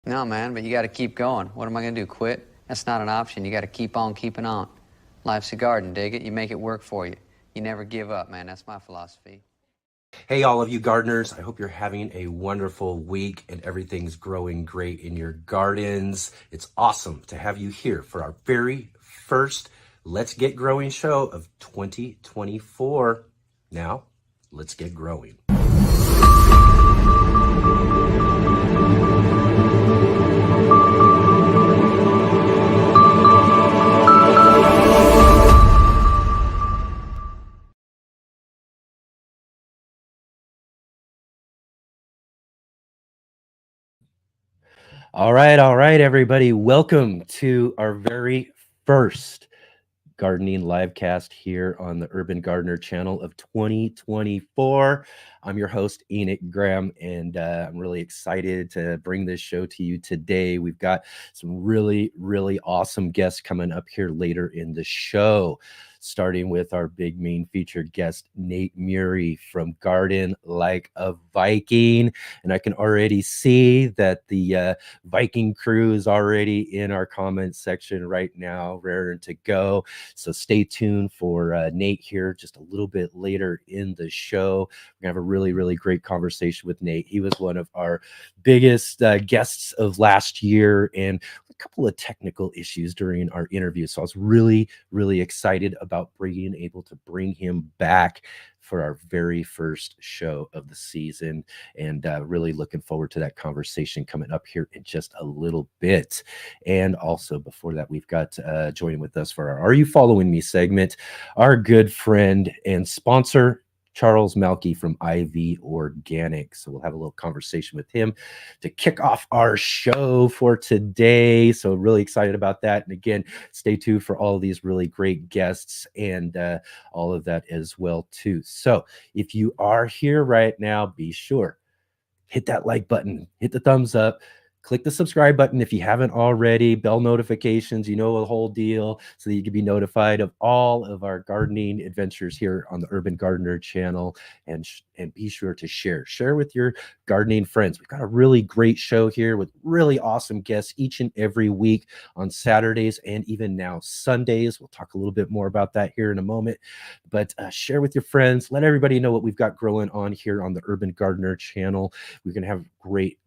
No, man, but you got to keep going. What am I going to do, quit? That's not an option. You got to keep on keeping on. Life's a garden, dig it? You make it work for you. You never give up, man. That's my philosophy. Hey, all of you gardeners, I hope you're having a wonderful week and everything's growing great in your gardens. It's awesome to have you here for our very first Let's Get Growing show of 2024. Now, let's get growing. All right, everybody. Welcome to our very first gardening live cast here on the Urban Gardener channel of 2024. I'm your host, Enoch Graham, and I'm really excited to bring this show to you today. We've got some really, really awesome guests coming up here later in the show, starting with our big main featured guest, Nate Murray from Garden Like a Viking. And I can already see that the Viking crew is already in our comments section right now, raring to go. So stay tuned for Nate here just a little bit later in the show. We're going to have a really, really great conversation with Nate. He was one of our biggest guests of last year, and a couple of technical issues during our interview. So I was really, really excited about being able to bring him back for our very first show of the season, and really looking forward to that conversation coming up here in just a little bit. And also before that, we've got joining with us for our Are You Following Me segment, our good friend and sponsor, Charles Malky from IV Organic. So we'll have a little conversation with him to kick off our show for today. So really excited about that. And again, stay tuned for all of these really great guests and all of that as well too. So if you are here right now, be sure, hit that like button, hit the thumbs up, click the subscribe button if you haven't already, bell notifications, the whole deal, so that you can be notified of all of our gardening adventures here on the Urban Gardener channel. And be sure to share with your gardening friends. We've got a really great show here with really awesome guests each and every week on Saturdays and even now Sundays. We'll talk a little bit more about that here in a moment, but share with your friends. Let everybody know what we've got growing on here on the Urban Gardener channel. We're going to have great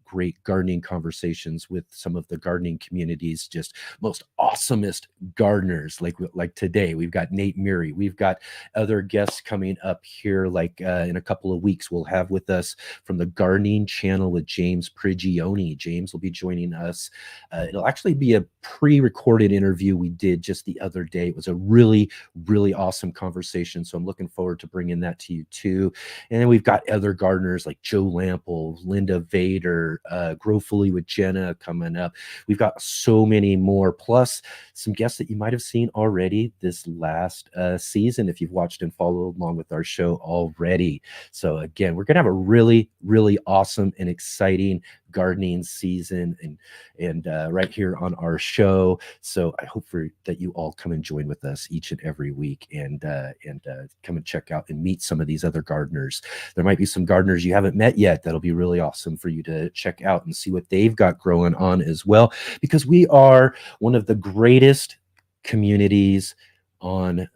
gardening conversations with some of the gardening community's just most awesomest gardeners. Like today, we've got Nate Murray. We've got other guests coming up here. Like in a couple of weeks, we'll have with us from the Gardening Channel with James Prigioni. James will be joining us. It'll actually be a pre-recorded interview we did just the other day. It was a really, really awesome conversation. So I'm looking forward to bringing that to you too. And then we've got other gardeners like Joe Lample, Linda Vader, Grow Fully with Jenna coming up. We've got so many more, plus some guests that you might have seen already this last season if you've watched and followed along with our show already. So again, we're going to have a really, really awesome and exciting gardening season and right here on our show. So I hope that you all come and join with us each and every week and come and check out and meet some of these other gardeners. There might be some gardeners you haven't met yet that'll be really awesome for you to check out and see what they've got growing on as well, because we are one of the greatest communities on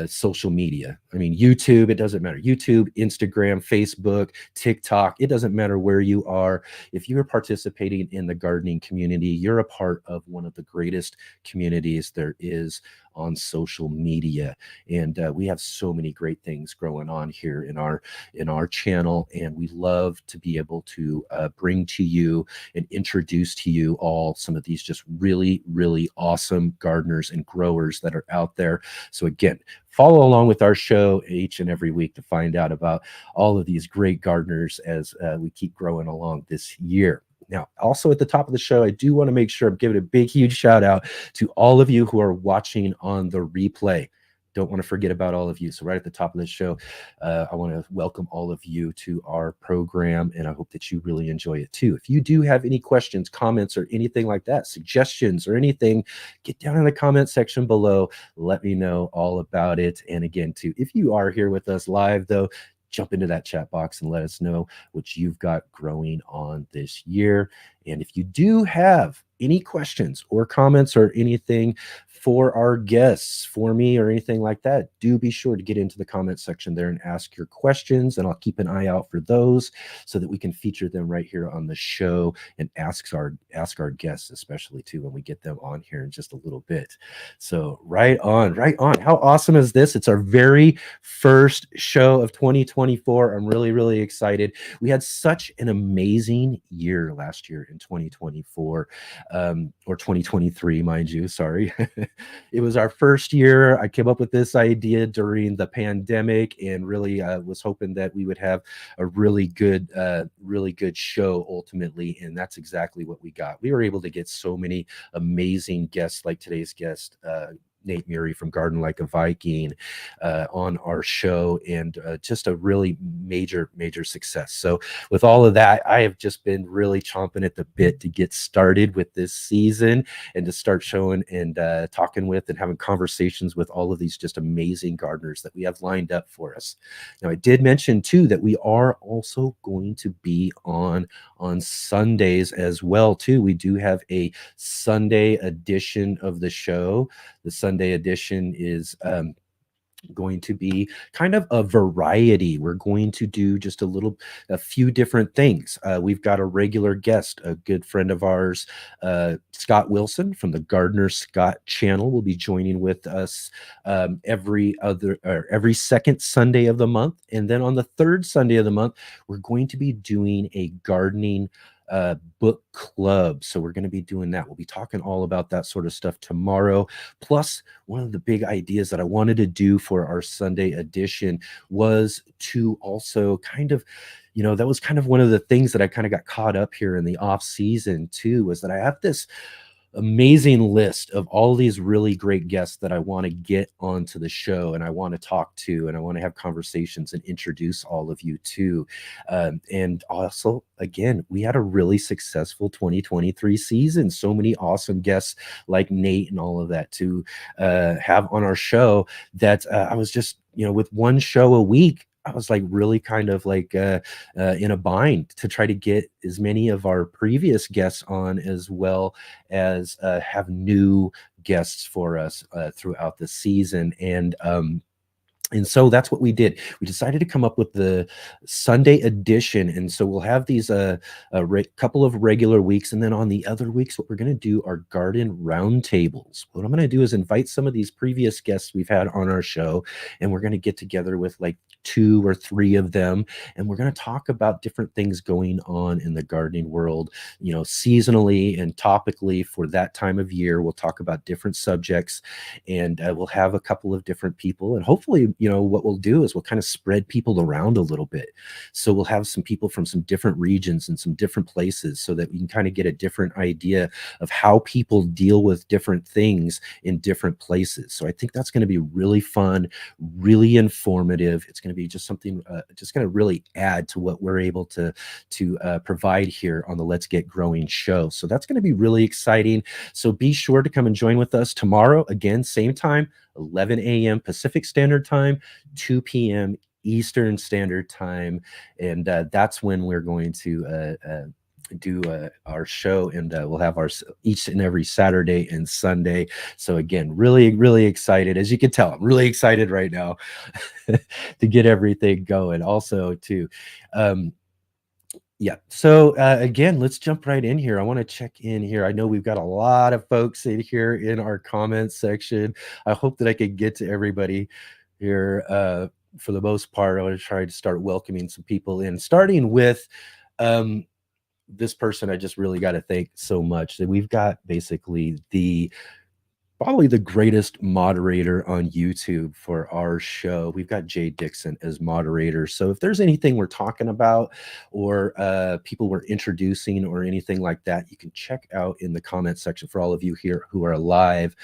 social media. I mean, YouTube, it doesn't matter. YouTube, Instagram, Facebook, TikTok, it doesn't matter where you are. If you're participating in the gardening community, you're a part of one of the greatest communities there is on social media. And we have so many great things growing on here in our channel, and we love to be able to bring to you and introduce to you all some of these just really, really awesome gardeners and growers that are out there. So again, follow along with our show each and every week to find out about all of these great gardeners as we keep growing along this year. Now, also at the top of the show, I do want to make sure I'm giving a big, huge shout out to all of you who are watching on the replay. Don't want to forget about all of you. So right at the top of the show, I want to welcome all of you to our program, and I hope that you really enjoy it too. If you do have any questions, comments, or anything like that, suggestions or anything, get down in the comment section below. Let me know all about it. And again, too, if you are here with us live, though, jump into that chat box and let us know what you've got growing on this year. And if you do have any questions or comments or anything for our guests, for me, or anything like that, do be sure to get into the comment section there and ask your questions. And I'll keep an eye out for those so that we can feature them right here on the show and ask our guests, especially too, when we get them on here in just a little bit. So right on, right on. How awesome is this? It's our very first show of 2024. I'm really, really excited. We had such an amazing year last year in 2024, or 2023, mind you. Sorry. It was our first year. I came up with this idea during the pandemic and really was hoping that we would have a really good show ultimately. And that's exactly what we got. We were able to get so many amazing guests like today's guest, Nate Murray from Garden Like a Viking, on our show, and just a really major success. So with all of that, I have just been really chomping at the bit to get started with this season and to start showing and talking with and having conversations with all of these just amazing gardeners that we have lined up for us. Now, I did mention too that we are also going to be on Sundays as well too. We do have a Sunday edition of the show. The Sunday edition is going to be kind of a variety. We're going to do just a few different things. We've got a regular guest, a good friend of ours, Scott Wilson from the Gardener Scott channel, will be joining with us every second Sunday of the month. And then on the third Sunday of the month, we're going to be doing a gardening book club. So we're going to be doing that. We'll be talking all about that sort of stuff tomorrow. Plus, one of the big ideas that I wanted to do for our Sunday edition was to also kind of, that was kind of one of the things that I kind of got caught up here in the off season too, was that I have this amazing list of all these really great guests that I want to get onto the show and I want to talk to and I want to have conversations and introduce all of you to. And also, again, we had a really successful 2023 season. So many awesome guests like Nate and all of that to have on our show that I was just, with one show a week, I was like really kind of like in a bind to try to get as many of our previous guests on, as well as have new guests for us throughout the season. And so that's what we did. We decided to come up with the Sunday edition. And so we'll have these couple of regular weeks. And then on the other weeks, what we're going to do are garden roundtables. What I'm going to do is invite some of these previous guests we've had on our show, and we're going to get together with like 2 or 3 of them. And we're going to talk about different things going on in the gardening world, seasonally and topically for that time of year. We'll talk about different subjects, and we'll have a couple of different people, and hopefully, what we'll do is we'll kind of spread people around a little bit. So we'll have some people from some different regions and some different places so that we can kind of get a different idea of how people deal with different things in different places. So I think that's going to be really fun, really informative. It's going to be just something just going to really add to what we're able to provide here on the Let's Get Growing show. So that's going to be really exciting. So be sure to come and join with us tomorrow. Again, same time, 11 a.m. Pacific Standard Time, 2 p.m. Eastern Standard Time. And that's when we're going to do our show, and we'll have our each and every Saturday and Sunday. So again, really, really excited. As you can tell, I'm really excited right now to get everything going. Also, too, yeah. So again, let's jump right in here. I want to check in here. I know we've got a lot of folks in here in our comments section. I hope that I can get to everybody here. For the most part, I want to try to start welcoming some people in, starting with this person I just really got to thank so much. That we've got basically probably the greatest moderator on YouTube for our show. We've got Jay Dixon as moderator. So if there's anything we're talking about or people we're introducing or anything like that, you can check out in the comment section for all of you here who are live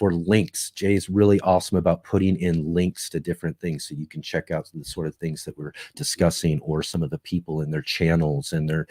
for links. Jay's really awesome about putting in links to different things so you can check out the sort of things that we're discussing, or some of the people in their channels and their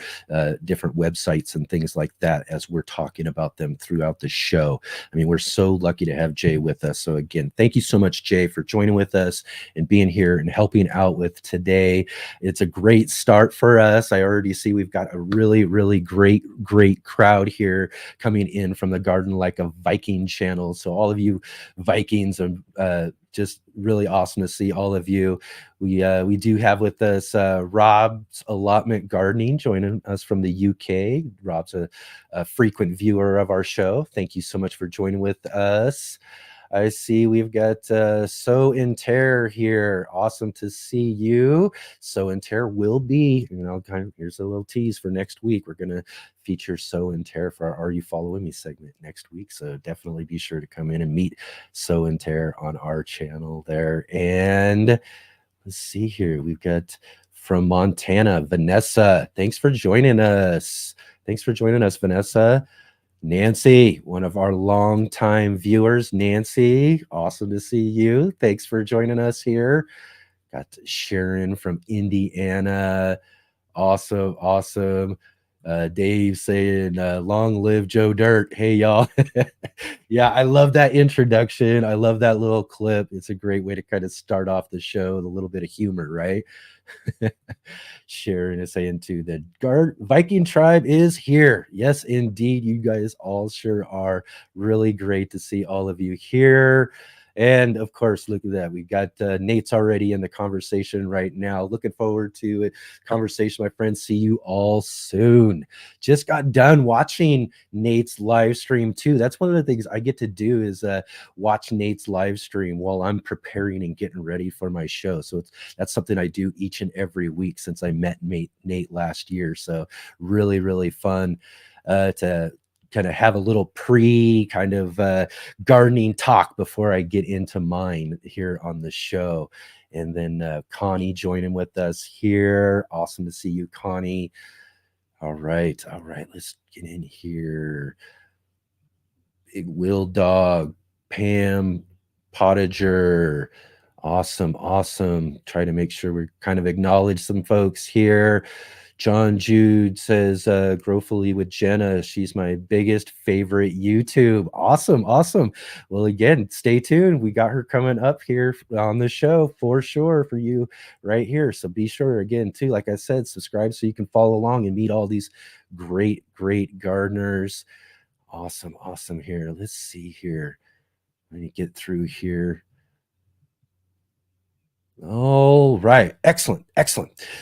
different websites and things like that as we're talking about them throughout the show. I mean, we're so lucky to have Jay with us. So again, thank you so much, Jay, for joining with us and being here and helping out with today. It's a great start for us. I already see we've got a really, really great crowd here coming in from the Garden Like a Viking channel. So all of you Vikings, are just really awesome to see all of you. We do have with us Rob's Allotment Gardening joining us from the UK. Rob's a frequent viewer of our show. Thank you so much for joining with us. I see we've got So and Tear here. Awesome to see you. So and Tear will be, here's a little tease for next week. We're going to feature So and Tear for our Are You Following Me segment next week. So definitely be sure to come in and meet So and Tear on our channel there. And let's see here. We've got from Montana, Vanessa. Thanks for joining us. Vanessa. Nancy, one of our longtime viewers. Nancy, awesome to see you. Thanks for joining us here. Got Sharon from Indiana. Awesome. Dave saying, long live Joe Dirt. Hey, y'all. Yeah, I love that introduction. I love that little clip. It's a great way to kind of start off the show with a little bit of humor, right? Sharon is saying too, the Viking tribe is here. Yes, indeed. You guys all sure are. Really great to see all of you here. And of course, look at that. We got Nate's already in the conversation right now. Looking forward to it. Conversation, my friends. See you all soon. Just got done watching Nate's live stream too. That's one of the things I get to do is watch Nate's live stream while I'm preparing and getting ready for my show. So that's something I do each and every week since I met Nate last year. So really, really fun to kind of have a little kind of gardening talk before I get into mine here on the show. And then Connie joining with us here. Awesome to see you, Connie. All right. Let's get in here. Big Will Dog, Pam Potager. Awesome. Try to make sure we kind of acknowledge some folks here. John Jude says, Growfully with Jenna. She's my biggest favorite YouTube. Awesome. Well, again, stay tuned. We got her coming up here on the show for sure for you right here. So be sure, again, too, like I said, subscribe so you can follow along and meet all these great gardeners. Awesome here. Let's see here. Let me get through here. All right. Excellent.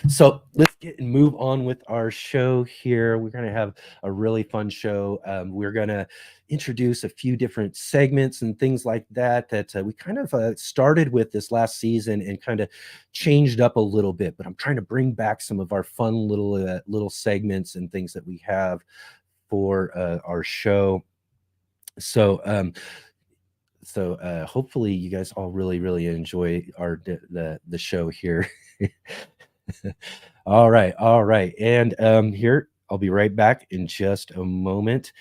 So let's get and move on with our show here. We're going to have a really fun show. We're going to introduce a few different segments and things like that we kind of started with this last season and kind of changed up a little bit. But I'm trying to bring back some of our fun little segments and things that we have for our show. So hopefully you guys all really enjoy the show here. All right. And here, I'll be right back in just a moment.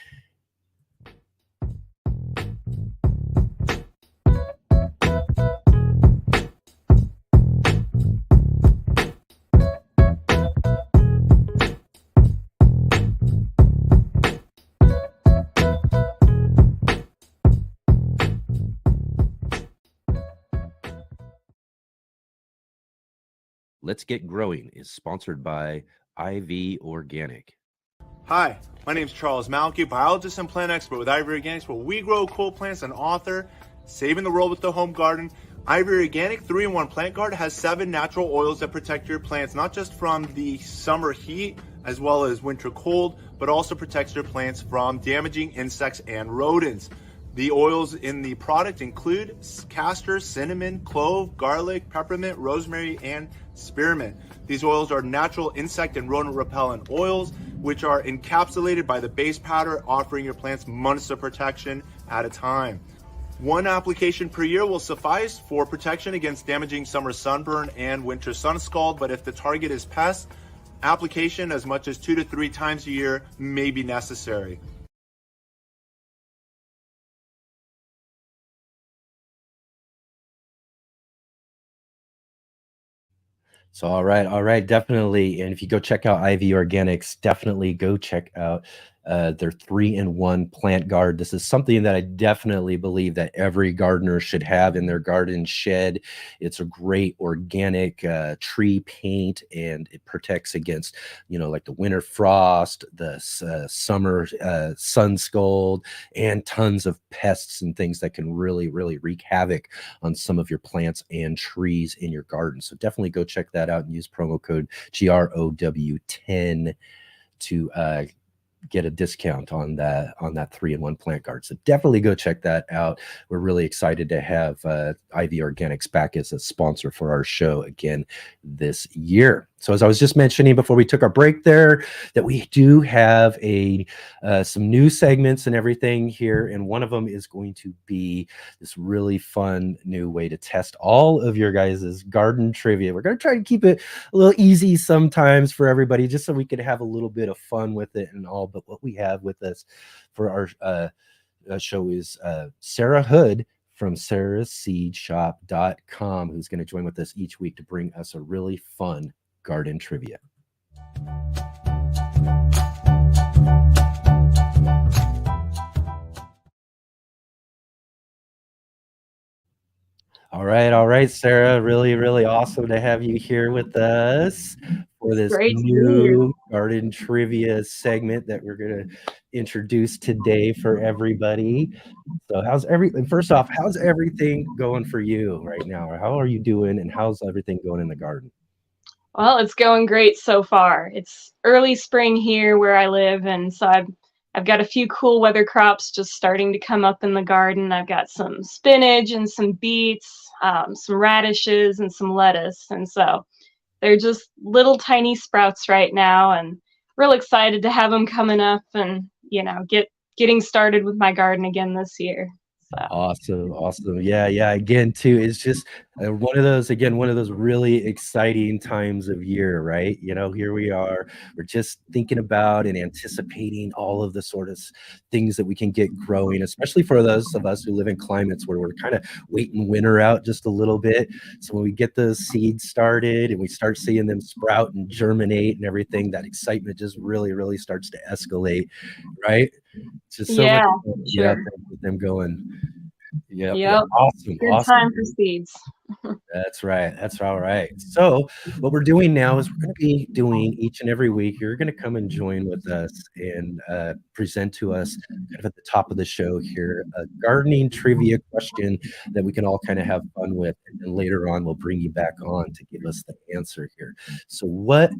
Let's Get Growing is sponsored by IV Organic. Hi, my name is Charles Malky, biologist and plant expert with IV Organics, where we grow cool plants and author Saving the World with the Home Garden. IV Organic 3-in-1 Plant Guard has 7 natural oils that protect your plants, not just from the summer heat as well as winter cold, but also protects your plants from damaging insects and rodents. The oils in the product include castor, cinnamon, clove, garlic, peppermint, rosemary, and spearmint. These oils are natural insect and rodent repellent oils, which are encapsulated by the base powder, offering your plants months of protection at a time. 1 application per year will suffice for protection against damaging summer sunburn and winter sun scald, but if the target is pests, application as much as 2 to 3 times a year may be necessary. So, all right, definitely. And if you go check out Ivy Organics, definitely go check out their 3-in-1 plant guard. This is something that I definitely believe that every gardener should have in their garden shed. It's a great organic tree paint, and it protects against, like the winter frost, the summer sun scald, and tons of pests and things that can really, really wreak havoc on some of your plants and trees in your garden. So definitely go check that out and use promo code GROW10 to get a discount on that 3-in-1 plant guard. So definitely go check that out. We're really excited to have Ivy Organics back as a sponsor for our show again this year. So as I was just mentioning before we took our break there, that we do have some new segments and everything here, and one of them is going to be this really fun new way to test all of your guys' garden trivia. We're going to try to keep it a little easy sometimes for everybody, just so we could have a little bit of fun with it and all. But what we have with us for our show is Sarah Hood from sarahseedshop.com, who's going to join with us each week to bring us a really fun garden trivia. All right, Sarah. Really, really awesome to have you here with us for this new garden trivia segment that we're going to introduce today for everybody. So first off, how's everything going for you right now? Or how are you doing, and how's everything going in the garden? Well, it's going great so far. It's early spring here where I live, and so I've got a few cool weather crops just starting to come up in the garden. I've got some spinach and some beets, some radishes and some lettuce, and so they're just little tiny sprouts right now, and real excited to have them coming up and getting started with my garden again this year. So. Awesome. Yeah. Again, too, it's just one of those really exciting times of year, right? Here we are. We're just thinking about and anticipating all of the sort of things that we can get growing, especially for those of us who live in climates where we're kind of waiting winter out just a little bit. So when we get those seeds started and we start seeing them sprout and germinate and everything, that excitement just really, really starts to escalate, right? Just so much fun, sure. with them going. Yep. Awesome. Good time for seeds. That's right. That's all right. So what we're doing now is we're going to be doing each and every week. You're going to come and join with us and present to us kind of at the top of the show here a gardening trivia question that we can all kind of have fun with. And then later on, we'll bring you back on to give us the answer here. So what is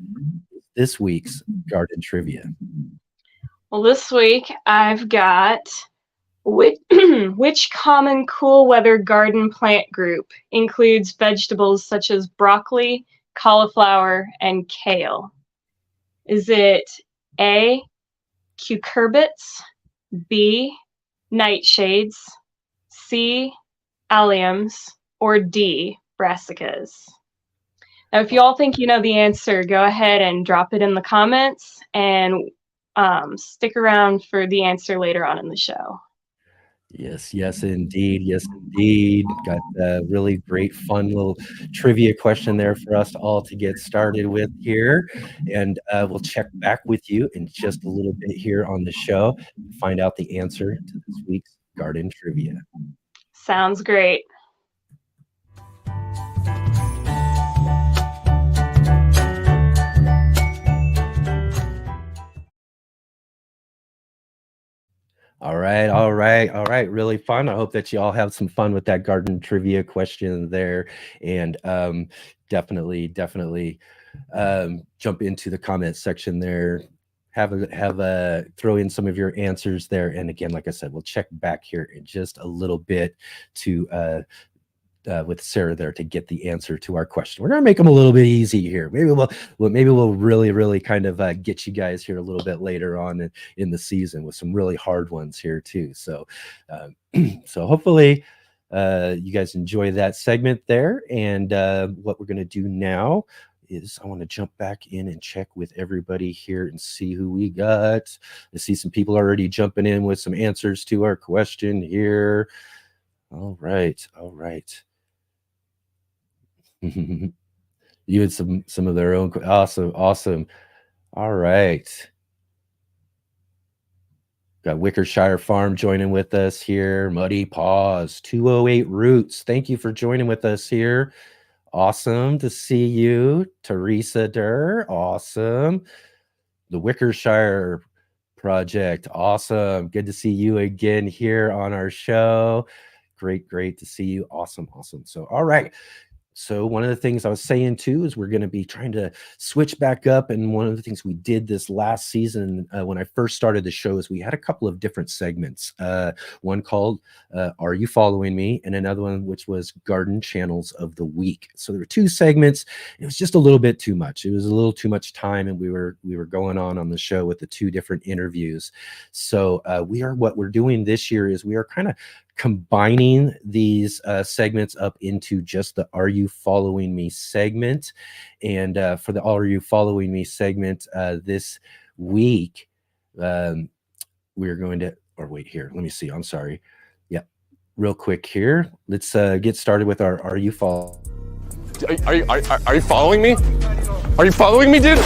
this week's garden trivia? Well, this week I've got which common cool weather garden plant group includes vegetables such as broccoli, cauliflower, and kale? Is it A, cucurbits, B, nightshades, C, alliums, or D, brassicas? Now, if you all think you know the answer, go ahead and drop it in the comments and stick around for the answer later on in the show. Yes, indeed. Got a really great, fun little trivia question there for us all to get started with here. And we'll check back with you in just a little bit here on the show and find out the answer to this week's garden trivia. Sounds great. All right. Really fun. I hope that you all have some fun with that garden trivia question there. And definitely jump into the comment section there. Have a throw in some of your answers there. And again, like I said, we'll check back here in just a little bit to with Sarah there to get the answer to our question. We're gonna make them a little bit easy here. Maybe we'll really kind of get you guys here a little bit later on in the season with some really hard ones here too. So so hopefully you guys enjoy that segment there. And what we're gonna do now is I want to jump back in and check with everybody here and see who we got. I see some people already jumping in with some answers to our question here. All right. Even some of their own. Awesome. All right. Got Wickershire Farm joining with us here. Muddy Paws, 208 Roots. Thank you for joining with us here. Awesome to see you. Teresa Durr, awesome. The Wickershire Project, awesome. Good to see you again here on our show. Great to see you. Awesome. So, all right. So one of the things I was saying too is we're going to be trying to switch back up. And one of the things we did this last season when I first started the show is we had a couple of different segments. One called Are You Following Me? And another one which was Garden Channels of the Week. So there were two segments. It was just a little bit too much. It was a little too much time, and we were going on the show with the two different interviews. So what we're doing this year is we are kind of combining these segments up into just the Are You Following Me segment. And for the Are You Following Me segment this week, we're going to, or wait here, let me see. I'm sorry. Yeah, real quick here. Let's get started with our Are You Following? Are you following me? Are you following me, dude?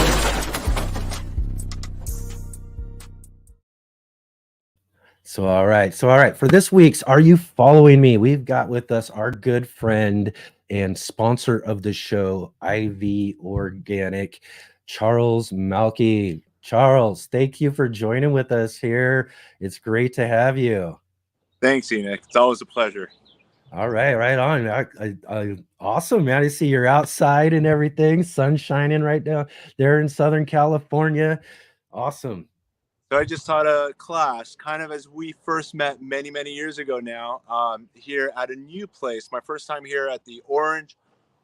So, all right. For this week's Are You Following Me? We've got with us our good friend and sponsor of the show, IV Organic, Charles Malky. Charles, thank you for joining with us here. It's great to have you. Thanks, Enoch. It's always a pleasure. All right, right on. Awesome, man. I see you're outside and everything. Sun shining right down there in Southern California. Awesome. So I just taught a class kind of as we first met many years ago now, here at a new place. My first time here at the Orange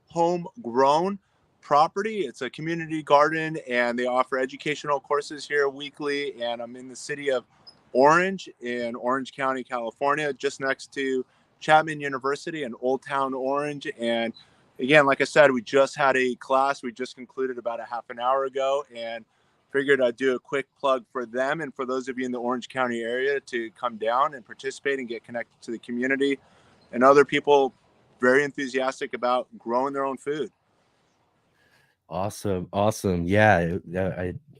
Homegrown property. It's a community garden, and they offer educational courses here weekly. And I'm in the city of Orange in Orange County, California, just next to Chapman University in Old Town Orange. And again, like I said, we just had a class. We just concluded about a half an hour ago, and figured I'd do a quick plug for them and for those of you in the Orange County area to come down and participate and get connected to the community and other people very enthusiastic about growing their own food. Awesome. Yeah,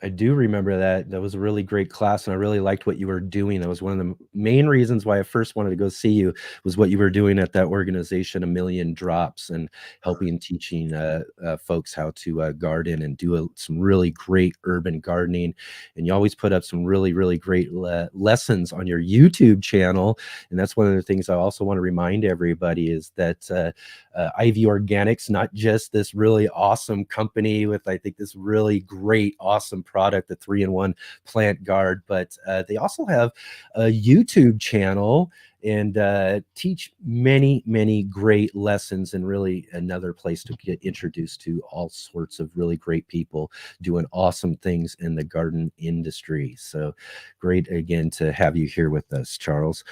I do remember that. That was a really great class, and I really liked what you were doing. That was one of the main reasons why I first wanted to go see you, was what you were doing at that organization, A Million Drops, and helping teaching folks how to garden and do some really great urban gardening. And you always put up some really great lessons on your YouTube channel. And that's one of the things I also want to remind everybody is that IV Organics, not just this really awesome company with, I think, this really great, awesome product, the 3-in-1 plant guard, but they also have a YouTube channel and teach many great lessons, and really another place to get introduced to all sorts of really great people doing awesome things in the garden industry. So great again to have you here with us, Charles.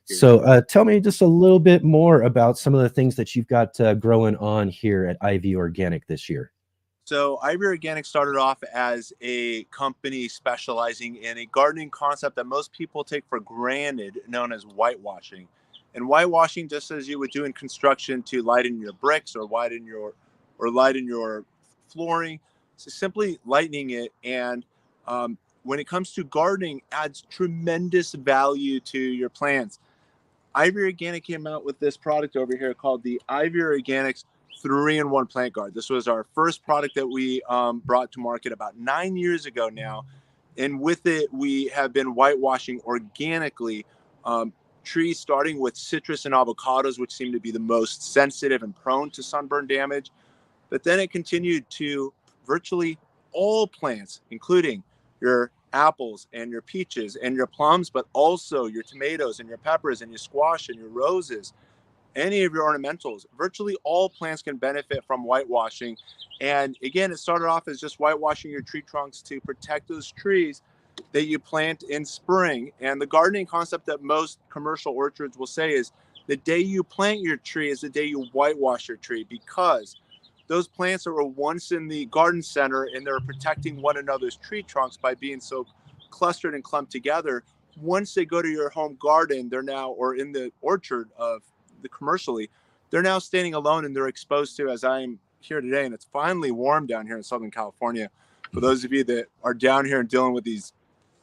So tell me just a little bit more about some of the things that you've got growing on here at IV Organic this year. So IV Organic started off as a company specializing in a gardening concept that most people take for granted, known as whitewashing. And whitewashing, just as you would do in construction to lighten your bricks or lighten your flooring, so simply lightening it. And when it comes to gardening, adds tremendous value to your plants. IV Organic came out with this product over here called the IV Organics 3-in-1 plant guard. This was our first product that we brought to market about 9 years ago now. And with it, we have been whitewashing organically trees, starting with citrus and avocados, which seem to be the most sensitive and prone to sunburn damage. But then it continued to virtually all plants, including your apples and your peaches and your plums, but also your tomatoes and your peppers and your squash and your roses, any of your ornamentals. Virtually all plants can benefit from whitewashing. And again, it started off as just whitewashing your tree trunks to protect those trees that you plant in spring. And the gardening concept that most commercial orchards will say is the day you plant your tree is the day you whitewash your tree, because those plants that were once in the garden center and they're protecting one another's tree trunks by being so clustered and clumped together. Once they go to your home garden, they're now, or in the orchard of the commercially, they're now standing alone, and they're exposed to, as I'm here today, and it's finally warm down here in Southern California. For those of you that are down here and dealing with these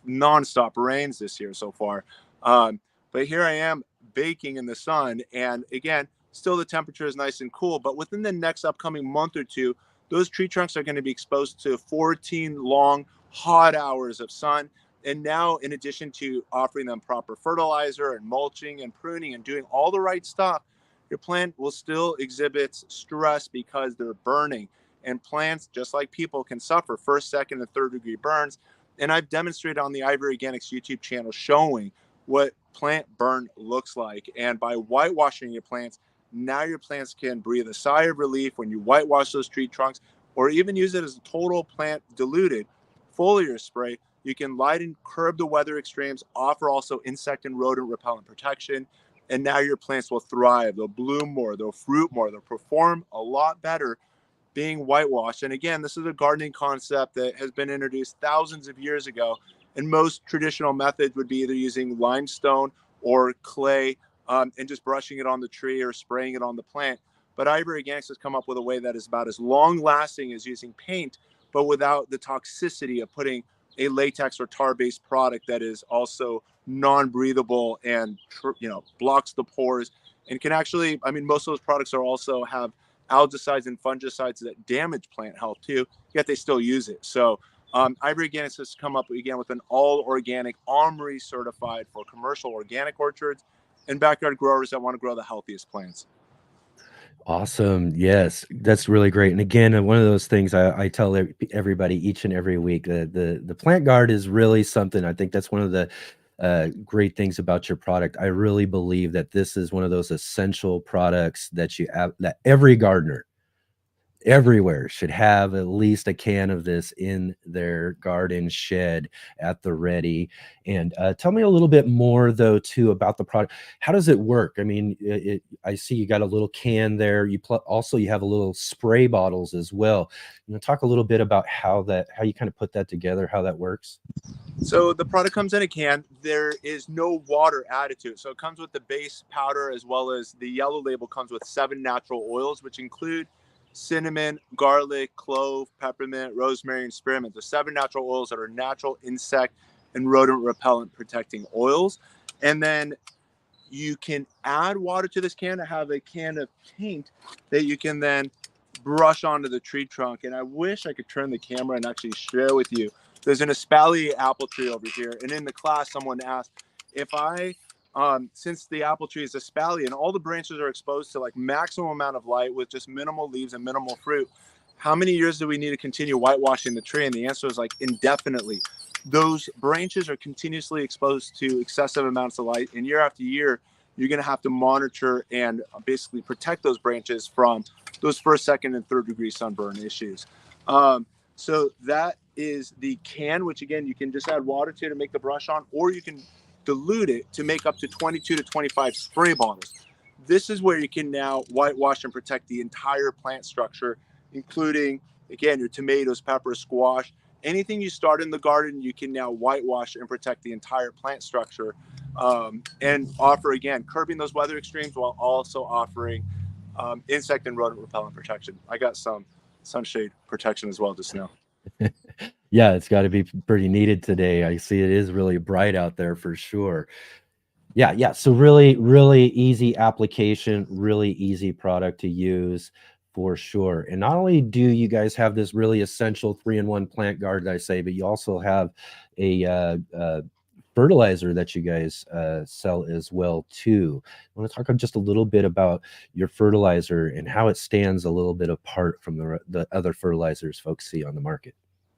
nonstop rains this year so far. But here I am baking in the sun. And again, still the temperature is nice and cool. But within the next upcoming month or two, those tree trunks are going to be exposed to 14 long, hot hours of sun. And now, in addition to offering them proper fertilizer and mulching and pruning and doing all the right stuff, your plant will still exhibit stress because they're burning. And plants, just like people, can suffer first, second, and third degree burns. And I've demonstrated on the Ivory Organics YouTube channel showing what plant burn looks like. And by whitewashing your plants, now your plants can breathe a sigh of relief when you whitewash those tree trunks, or even use it as a total plant diluted foliar spray. You can lighten, curb the weather extremes, offer also insect and rodent repellent protection. And now your plants will thrive. They'll bloom more, they'll fruit more, they'll perform a lot better being whitewashed. And again, this is a gardening concept that has been introduced thousands of years ago. And most traditional methods would be either using limestone or clay and just brushing it on the tree or spraying it on the plant. But Ivory Organics has come up with a way that is about as long lasting as using paint, but without the toxicity of putting a latex or tar-based product that is also non-breathable and blocks the pores and can actually, I mean, most of those products are also have algicides and fungicides that damage plant health too, yet they still use it. So Ivory Organics has come up again with an all organic, OMRI certified for commercial organic orchards and backyard growers that want to grow the healthiest plants. Awesome. Yes, that's really great. And again, one of those things I tell everybody each and every week, the plant guard is really something. I think that's one of the great things about your product. I really believe that this is one of those essential products that you have, that every gardener everywhere should have at least a can of this in their garden shed at the ready. And tell me a little bit more though too about the product. How does it work? I mean, I see you got a little can there. You also you have a little spray bottles as well. Talk a little bit about how you kind of put that together, how that works. So the product comes in a can. There is no water added to it. So it comes with the base powder, as well as the yellow label comes with 7 natural oils, which include cinnamon, garlic, clove, peppermint, rosemary, and spearmint. The 7 natural oils that are natural insect and rodent repellent protecting oils. And then you can add water to this can to have a can of paint that you can then brush onto the tree trunk. And I wish I could turn the camera and actually share with you. There's an espalier apple tree over here. And in the class, someone asked if since the apple tree is espalier and all the branches are exposed to like maximum amount of light with just minimal leaves and minimal fruit, how many years do we need to continue whitewashing the tree? And the answer is like indefinitely. Those branches are continuously exposed to excessive amounts of light. And year after year, you're going to have to monitor and basically protect those branches from those first, second, and third degree sunburn issues. So that is the can, which again, you can just add water to make the brush on, or you can dilute it to make up to 22 to 25 spray bottles. This is where you can now whitewash and protect the entire plant structure, including, again, your tomatoes, peppers, squash, anything you start in the garden, you can now whitewash and protect the entire plant structure, and offer, again, curbing those weather extremes while also offering insect and rodent repellent protection. I got some sunshade protection as well just now. Yeah, it's got to be pretty needed today. I see it is really bright out there for sure. Yeah. So really, really easy application, really easy product to use for sure. And not only do you guys have this really essential 3-in-1 plant guard that I say, but you also have a fertilizer that you guys sell as well too. I want to talk just a little bit about your fertilizer and how it stands a little bit apart from the other fertilizers folks see on the market.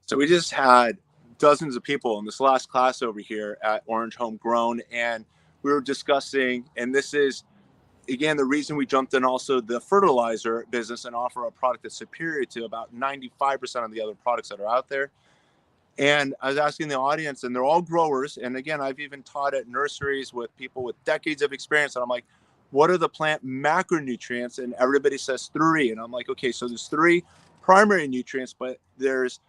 So we just had dozens of people in this last class over here at Orange Homegrown, and we were discussing, and this is, again, the reason we jumped in also the fertilizer business and offer a product that's superior to about 95% of the other products that are out there. And I was asking the audience, and they're all growers. And again, I've even taught at nurseries with people with decades of experience. And I'm like, what are the plant macronutrients? And everybody says 3. And I'm like, okay, so there's 3 primary nutrients, but there's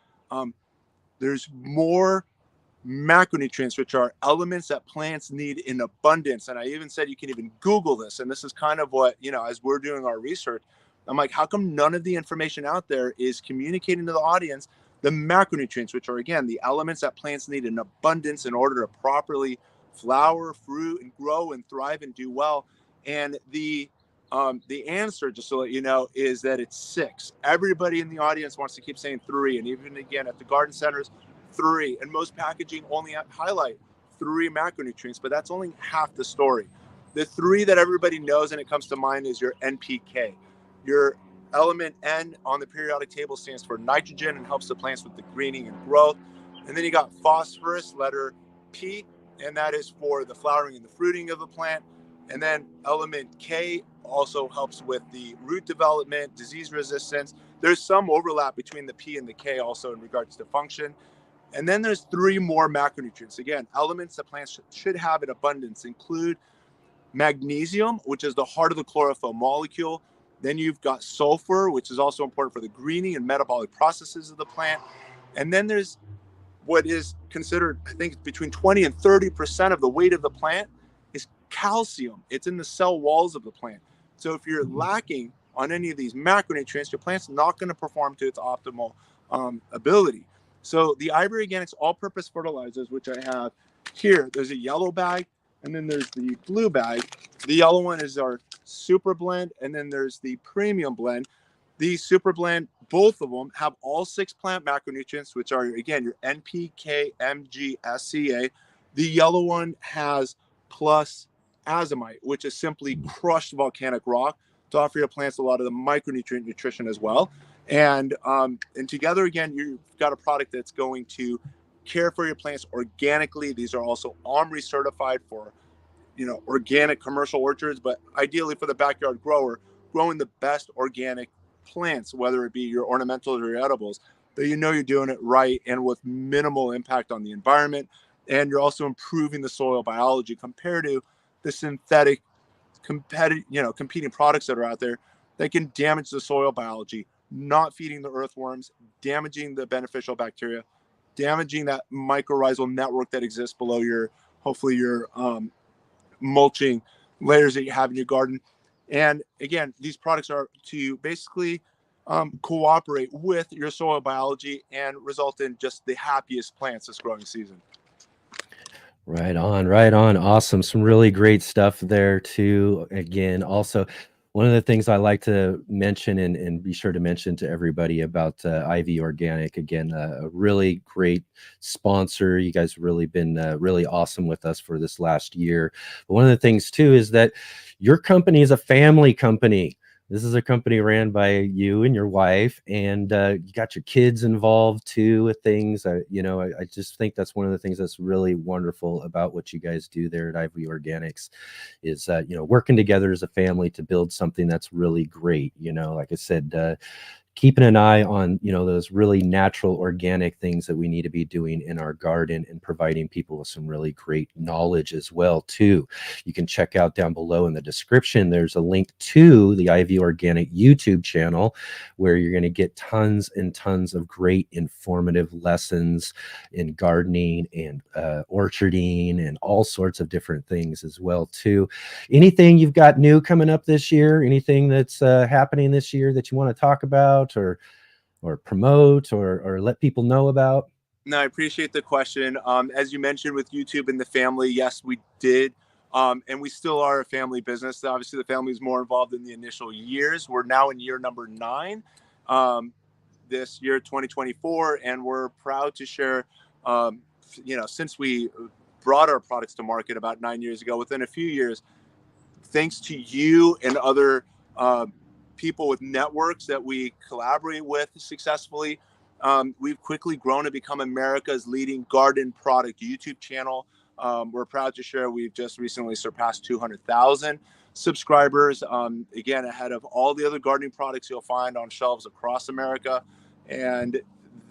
more macronutrients, which are elements that plants need in abundance. And I even said you can even Google this. And this is kind of what, as we're doing our research, I'm like, how come none of the information out there is communicating to the audience the macronutrients, which are, again, the elements that plants need in abundance in order to properly flower, fruit, and grow and thrive and do well? And the answer, just to let you know, is that it's 6. Everybody in the audience wants to keep saying 3. And even again, at the garden centers, 3. And most packaging only highlight 3 macronutrients, but that's only half the story. The 3 that everybody knows and it comes to mind is your NPK. Your element N on the periodic table stands for nitrogen and helps the plants with the greening and growth. And then you got phosphorus, letter P, and that is for the flowering and the fruiting of the plant. And then element K also helps with the root development, disease resistance. There's some overlap between the P and the K also in regards to function. And then there's 3 more macronutrients. Again, elements that plants should have in abundance include magnesium, which is the heart of the chlorophyll molecule. Then you've got sulfur, which is also important for the greening and metabolic processes of the plant. And then there's what is considered, I think, between 20 and 30% of the weight of the plant is calcium. It's in the cell walls of the plant. So if you're lacking on any of these macronutrients, your plant's not going to perform to its optimal ability. So the Ivory Organics all-purpose fertilizers, which I have here, there's a yellow bag, and then there's the blue bag. The yellow one is our super blend, and then there's the premium blend. The super blend, both of them have all 6 plant macronutrients, which are, again, your NPK, MG, SCA. The yellow one has plus azomite, which is simply crushed volcanic rock to offer your plants a lot of the micronutrient nutrition as well. And together, again, you've got a product that's going to care for your plants organically. These are also OMRI certified for, organic commercial orchards, but ideally for the backyard grower, growing the best organic plants, whether it be your ornamentals or your edibles, that you're doing it right and with minimal impact on the environment. And you're also improving the soil biology compared to the synthetic competing products that are out there that can damage the soil biology, not feeding the earthworms, damaging the beneficial bacteria, damaging that mycorrhizal network that exists below your mulching layers that you have in your garden. And again, these products are to basically cooperate with your soil biology and result in just the happiest plants this growing season. Right on, right on. Awesome. Some really great stuff there too. Again, also one of the things I like to mention and be sure to mention to everybody about Ivy Organic, again, a really great sponsor. You guys have really been really awesome with us for this last year. But one of the things too is that your company is a family company. This is a company ran by you and your wife, and you got your kids involved too with things. I just think that's one of the things that's really wonderful about what you guys do there at Ivy Organics is, working together as a family to build something that's really great. Like I said, keeping an eye on, those really natural organic things that we need to be doing in our garden and providing people with some really great knowledge as well too. You can check out down below in the description. There's a link to the Ivy Organic YouTube channel where you're going to get tons and tons of great informative lessons in gardening and orcharding and all sorts of different things as well too. Anything you've got new coming up this year? Anything that's happening this year that you want to talk about or promote or let people know about? No, I appreciate the question. As you mentioned with YouTube and the family, yes, we did. And we still are a family business. Obviously, the family is more involved in the initial years. We're now in year number 9, this year, 2024. And we're proud to share, since we brought our products to market about 9 years ago, within a few years, thanks to you and other people with networks that we collaborate with successfully, we've quickly grown to become America's leading garden product YouTube channel. We're proud to share we've just recently surpassed 200,000 subscribers, again, ahead of all the other gardening products you'll find on shelves across America. And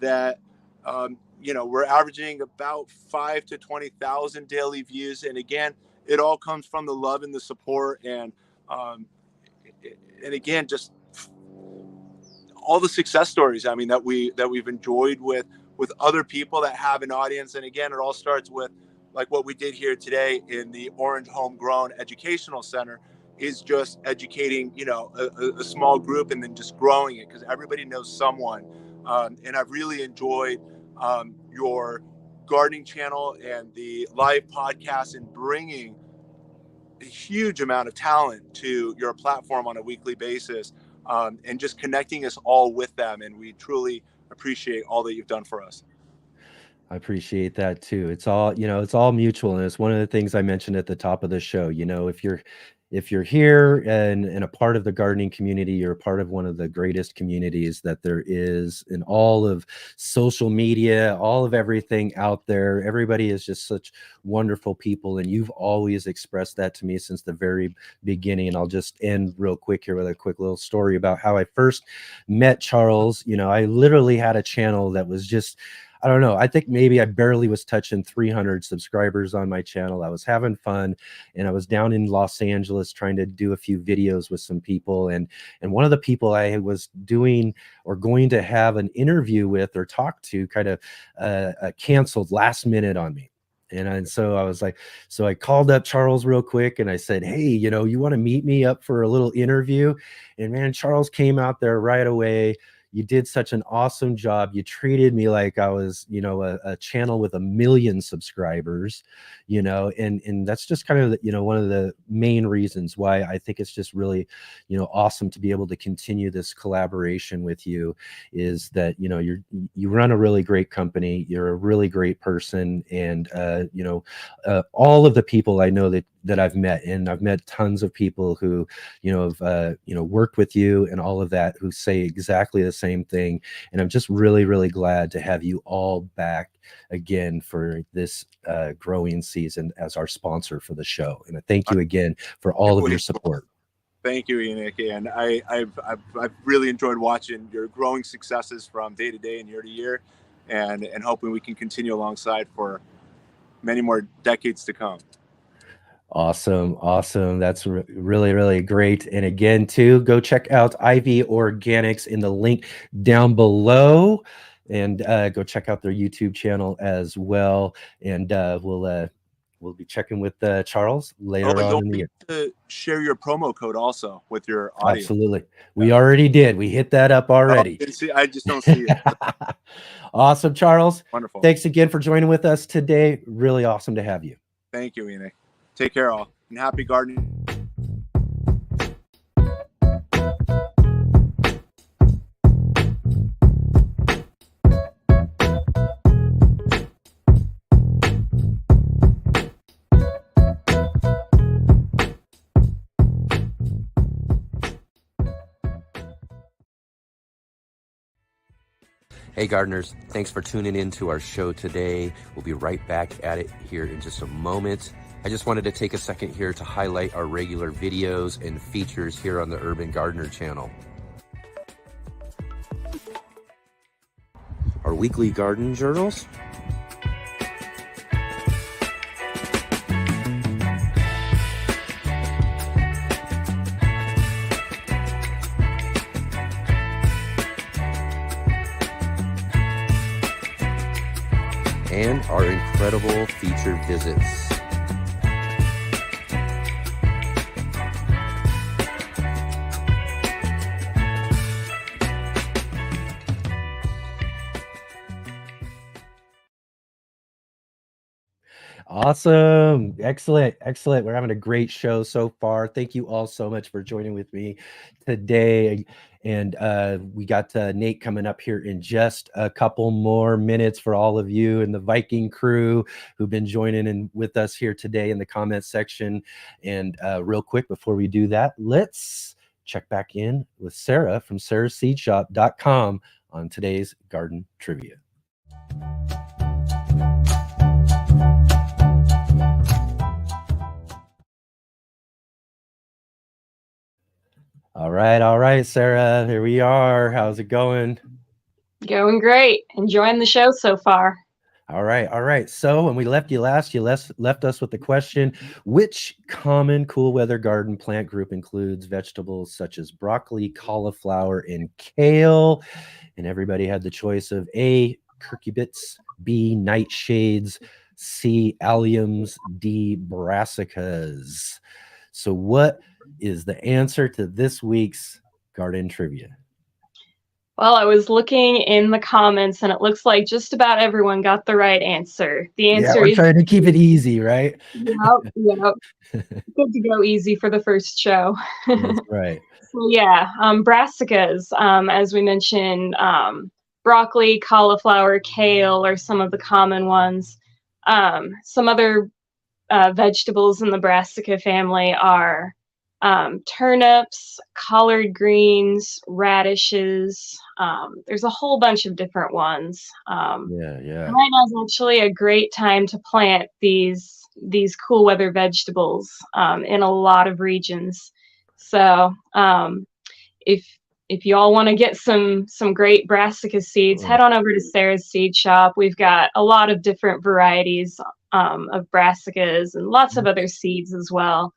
that, we're averaging about 5 to 20,000 daily views. And again, it all comes from the love and the support and again, just all the success stories, that we've enjoyed with other people that have an audience. And again, it all starts with like what we did here today in the Orange Homegrown Educational Center. is just educating, a small group and then just growing it because everybody knows someone. And I've really enjoyed your gardening channel and the live podcast and bringing a huge amount of talent to your platform on a weekly basis, and just connecting us all with them. And we truly appreciate all that you've done for us. I appreciate that too. It's all, it's all mutual. And it's one of the things I mentioned at the top of the show. If you're here and a part of the gardening community, you're a part of one of the greatest communities that there is in all of social media, all of everything out there. Everybody is just such wonderful people. And you've always expressed that to me since the very beginning. And I'll just end real quick here with a quick little story about how I first met Charles. I literally had a channel that was just, I don't know. I think maybe I barely was touching 300 subscribers on my channel. I was having fun, and I was down in Los Angeles trying to do a few videos with some people. And one of the people I was doing or going to have an interview with or talk to kind of canceled last minute on me. And so I was like, so I called up Charles real quick and I said, hey, you want to meet me up for a little interview? And man, Charles came out there right away. You did such an awesome job. You treated me like I was, a channel with 1 million subscribers, and that's just kind of, one of the main reasons why I think it's just really, awesome to be able to continue this collaboration with you is that, you run a really great company. You're a really great person. And, all of the people I know that I've met, and I've met tons of people who, have, worked with you and all of that, who say exactly the same thing. And I'm just really, really glad to have you all back again for this growing season as our sponsor for the show. And I thank you again for all of your support. Thank you, Enoch. And I've really enjoyed watching your growing successes from day to day and year to year, and hoping we can continue alongside for many more decades to come. Awesome. That's really, really great. And again, too, go check out Ivy Organics in the link down below, and go check out their YouTube channel as well. And we'll be checking with Charles later on in the year. To share your promo code also with your audience. Absolutely. We already did. We hit that up already. I just don't see it. Awesome, Charles. Wonderful. Thanks again for joining with us today. Really awesome to have you. Thank you, Enoch. Take care, all, and happy gardening. Hey gardeners, thanks for tuning in to our show today. We'll be right back at it here in just a moment. I just wanted to take a second here to highlight our regular videos and features here on the Urban Gardener channel. Our weekly garden journals, and our incredible featured visits. Awesome. Excellent. We're having a great show so far. Thank you all so much for joining with me today. And we got Nate coming up here in just a couple more minutes for all of you and the Viking crew who've been joining in with us here today in the comment section. And real quick, before we do that, let's check back in with Sarah from sarahseedshop.com on today's garden trivia. All right, Sarah, here we are. How's it going? Going great. Enjoying the show so far. All right. So when we left you last, you left us with the question, which common cool weather garden plant group includes vegetables such as broccoli, cauliflower, and kale? And everybody had the choice of A, curcubits, B, nightshades, C, alliums, D, brassicas. So what is the answer to this week's garden trivia? Well, I was looking in the comments, and it looks like just about everyone got the right answer. The answer we're is trying to keep it easy, right? Yep. Good to go easy for the first show. That's right. So yeah, brassicas, as we mentioned, broccoli, cauliflower, kale are some of the common ones. Some other vegetables in the brassica family are turnips, collard greens, radishes. There's a whole bunch of different ones. Yeah. Right now is actually a great time to plant these cool weather vegetables in a lot of regions. So if you all want to get some great brassica seeds, head on over to Sarah's Seed Shop. We've got a lot of different varieties of brassicas and lots of other seeds as well.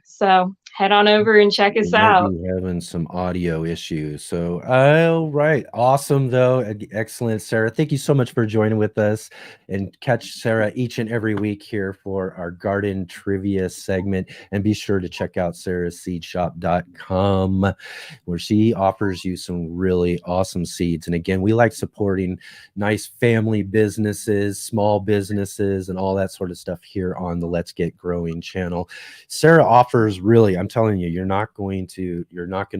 So head on over and check us out. We might be having some audio issues. So, all right. Awesome, though. Excellent, Sarah. Thank you so much for joining with us. And catch Sarah each and every week here for our garden trivia segment. And be sure to check out sarahseedshop.com, where she offers you some really awesome seeds. And again, we like supporting nice family businesses, small businesses, and all that sort of stuff here on the Let's Get Growing channel. Sarah offers, really, I'm telling you, you're not going to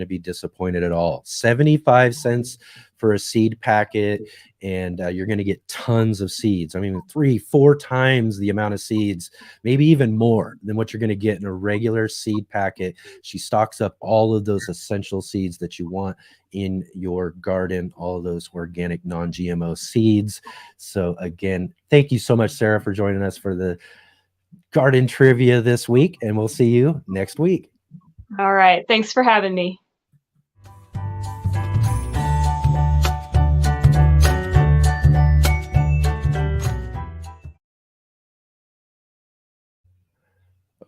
be disappointed at all. 75 cents for a seed packet, and you're going to get tons of seeds. I mean, 3-4 times the amount of seeds, maybe even more than what you're going to get in a regular seed packet. She stocks up all of those essential seeds that you want in your garden, all of those organic, non-GMO seeds. So again, thank you so much, Sarah, for joining us for the garden trivia this week, and we'll see you next week. All right. Thanks for having me.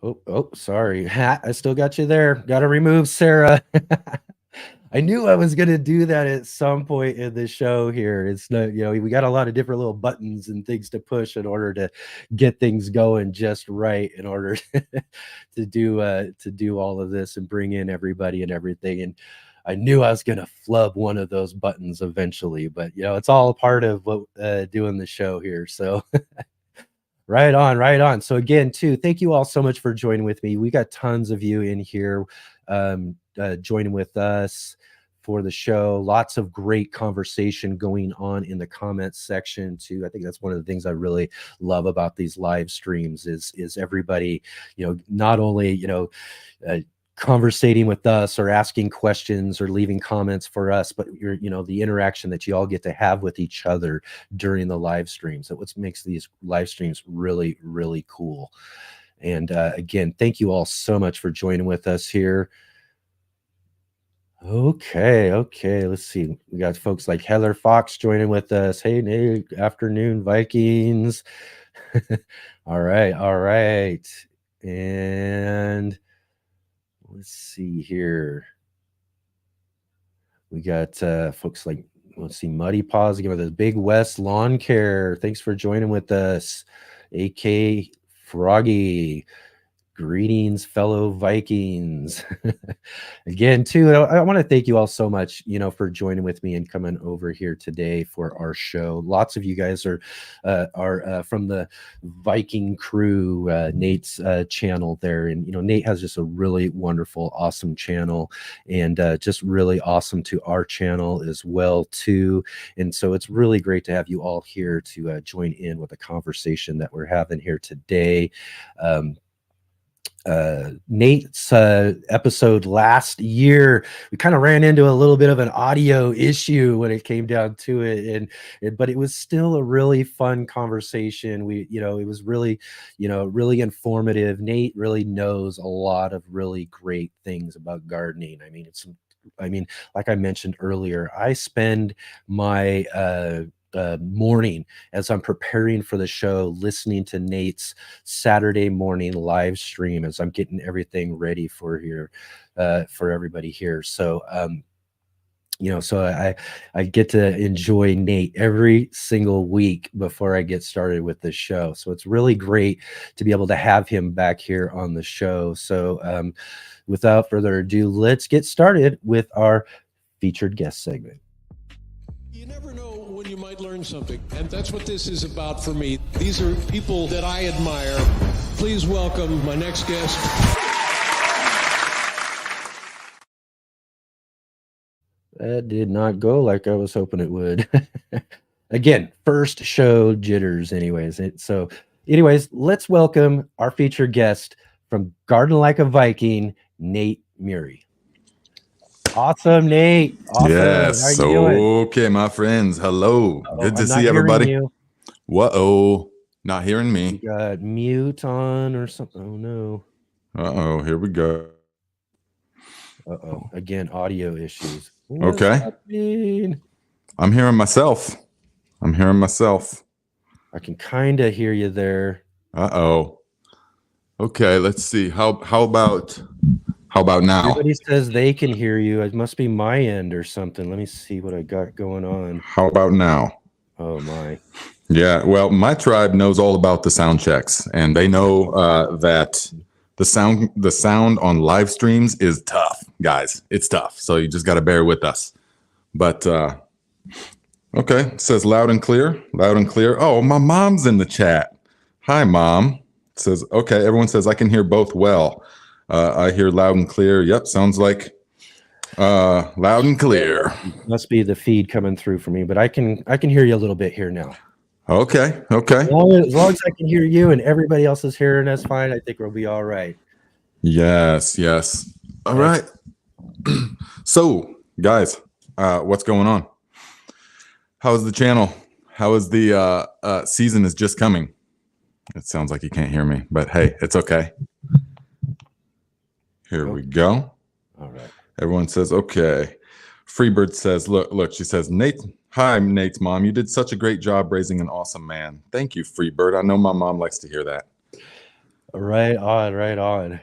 Oh, sorry. I still got you there. Got to remove Sarah. I knew I was going to do that at some point in the show here. It's not, we got a lot of different little buttons and things to push in order to get things going just right, in order to do all of this and bring in everybody and everything. And I knew I was going to flub one of those buttons eventually, but it's all a part of what doing the show here. So right on. So again, too, thank you all so much for joining with me. We got tons of you in here joining with us for the show. Lots of great conversation going on in the comments section too. I think that's one of the things I really love about these live streams is everybody, not only, conversating with us or asking questions or leaving comments for us, but the interaction that you all get to have with each other during the live streams. That's what makes these live streams really, really cool. And again, thank you all so much for joining with us here. Okay. Let's see. We got folks like Heather Fox joining with us. Hey, Nate, afternoon, Vikings. All right. And let's see here. We got folks like, let's see, Muddy Paws again with us. Big West Lawn Care. Thanks for joining with us. AK Froggy. Greetings, fellow Vikings. Again, too, I want to thank you all so much, for joining with me and coming over here today for our show. Lots of you guys are from the Viking crew, Nate's channel there. And, Nate has just a really wonderful, awesome channel, and just really awesome to our channel as well, too. And so it's really great to have you all here to join in with the conversation that we're having here today. Nate's episode last year, we kind of ran into a little bit of an audio issue when it came down to it, but it was still a really fun conversation. It was really, really informative. Nate really knows a lot of really great things about gardening. I mean, like I mentioned earlier, I spend my morning as I'm preparing for the show, listening to Nate's Saturday morning live stream as I'm getting everything ready for everybody here. So So I get to enjoy Nate every single week before I get started with the show. So it's really great to be able to have him back here on the show. So without further ado, let's get started with our featured guest segment. You never know when you might learn something, and that's what this is about for me. These are people that I admire. Please welcome my next guest. That did not go like I was hoping it would. Again, first show jitters anyways. Anyways, let's welcome our featured guest from Garden Like a Viking, Nate Murray. Awesome, Nate. Awesome. Yes. How are you doing? Okay, my friends. Hello. Good to see everybody. Whoa. Not hearing me. You got mute on or something. Oh, no. Uh-oh. Here we go. Uh-oh. Again, audio issues. Okay. Happening? I'm hearing myself. I can kind of hear you there. Uh-oh. Okay, let's see. How about now? Everybody says they can hear you. It must be my end or something. Let me see what I got going on. How about now? Oh, my. Yeah, well, my tribe knows all about the sound checks, and they know that the sound on live streams is tough, guys. It's tough, so you just got to bear with us. But okay, it says loud and clear. Oh, my mom's in the chat. Hi, Mom. It says, okay, everyone says I can hear both well. I hear loud and clear. Yep, sounds like loud and clear. Must be the feed coming through for me, but I can hear you a little bit here now. Okay. As long as I can hear you and everybody else is hearing us fine, I think we'll be all right. Yes. All right. So, guys, what's going on? How is the channel? How is the season is just coming? It sounds like you can't hear me, but hey, it's okay. Here we go. All right. Everyone says, okay. Freebird says, look, she says, Nate, hi, Nate's mom. You did such a great job raising an awesome man. Thank you, Freebird. I know my mom likes to hear that. Right on.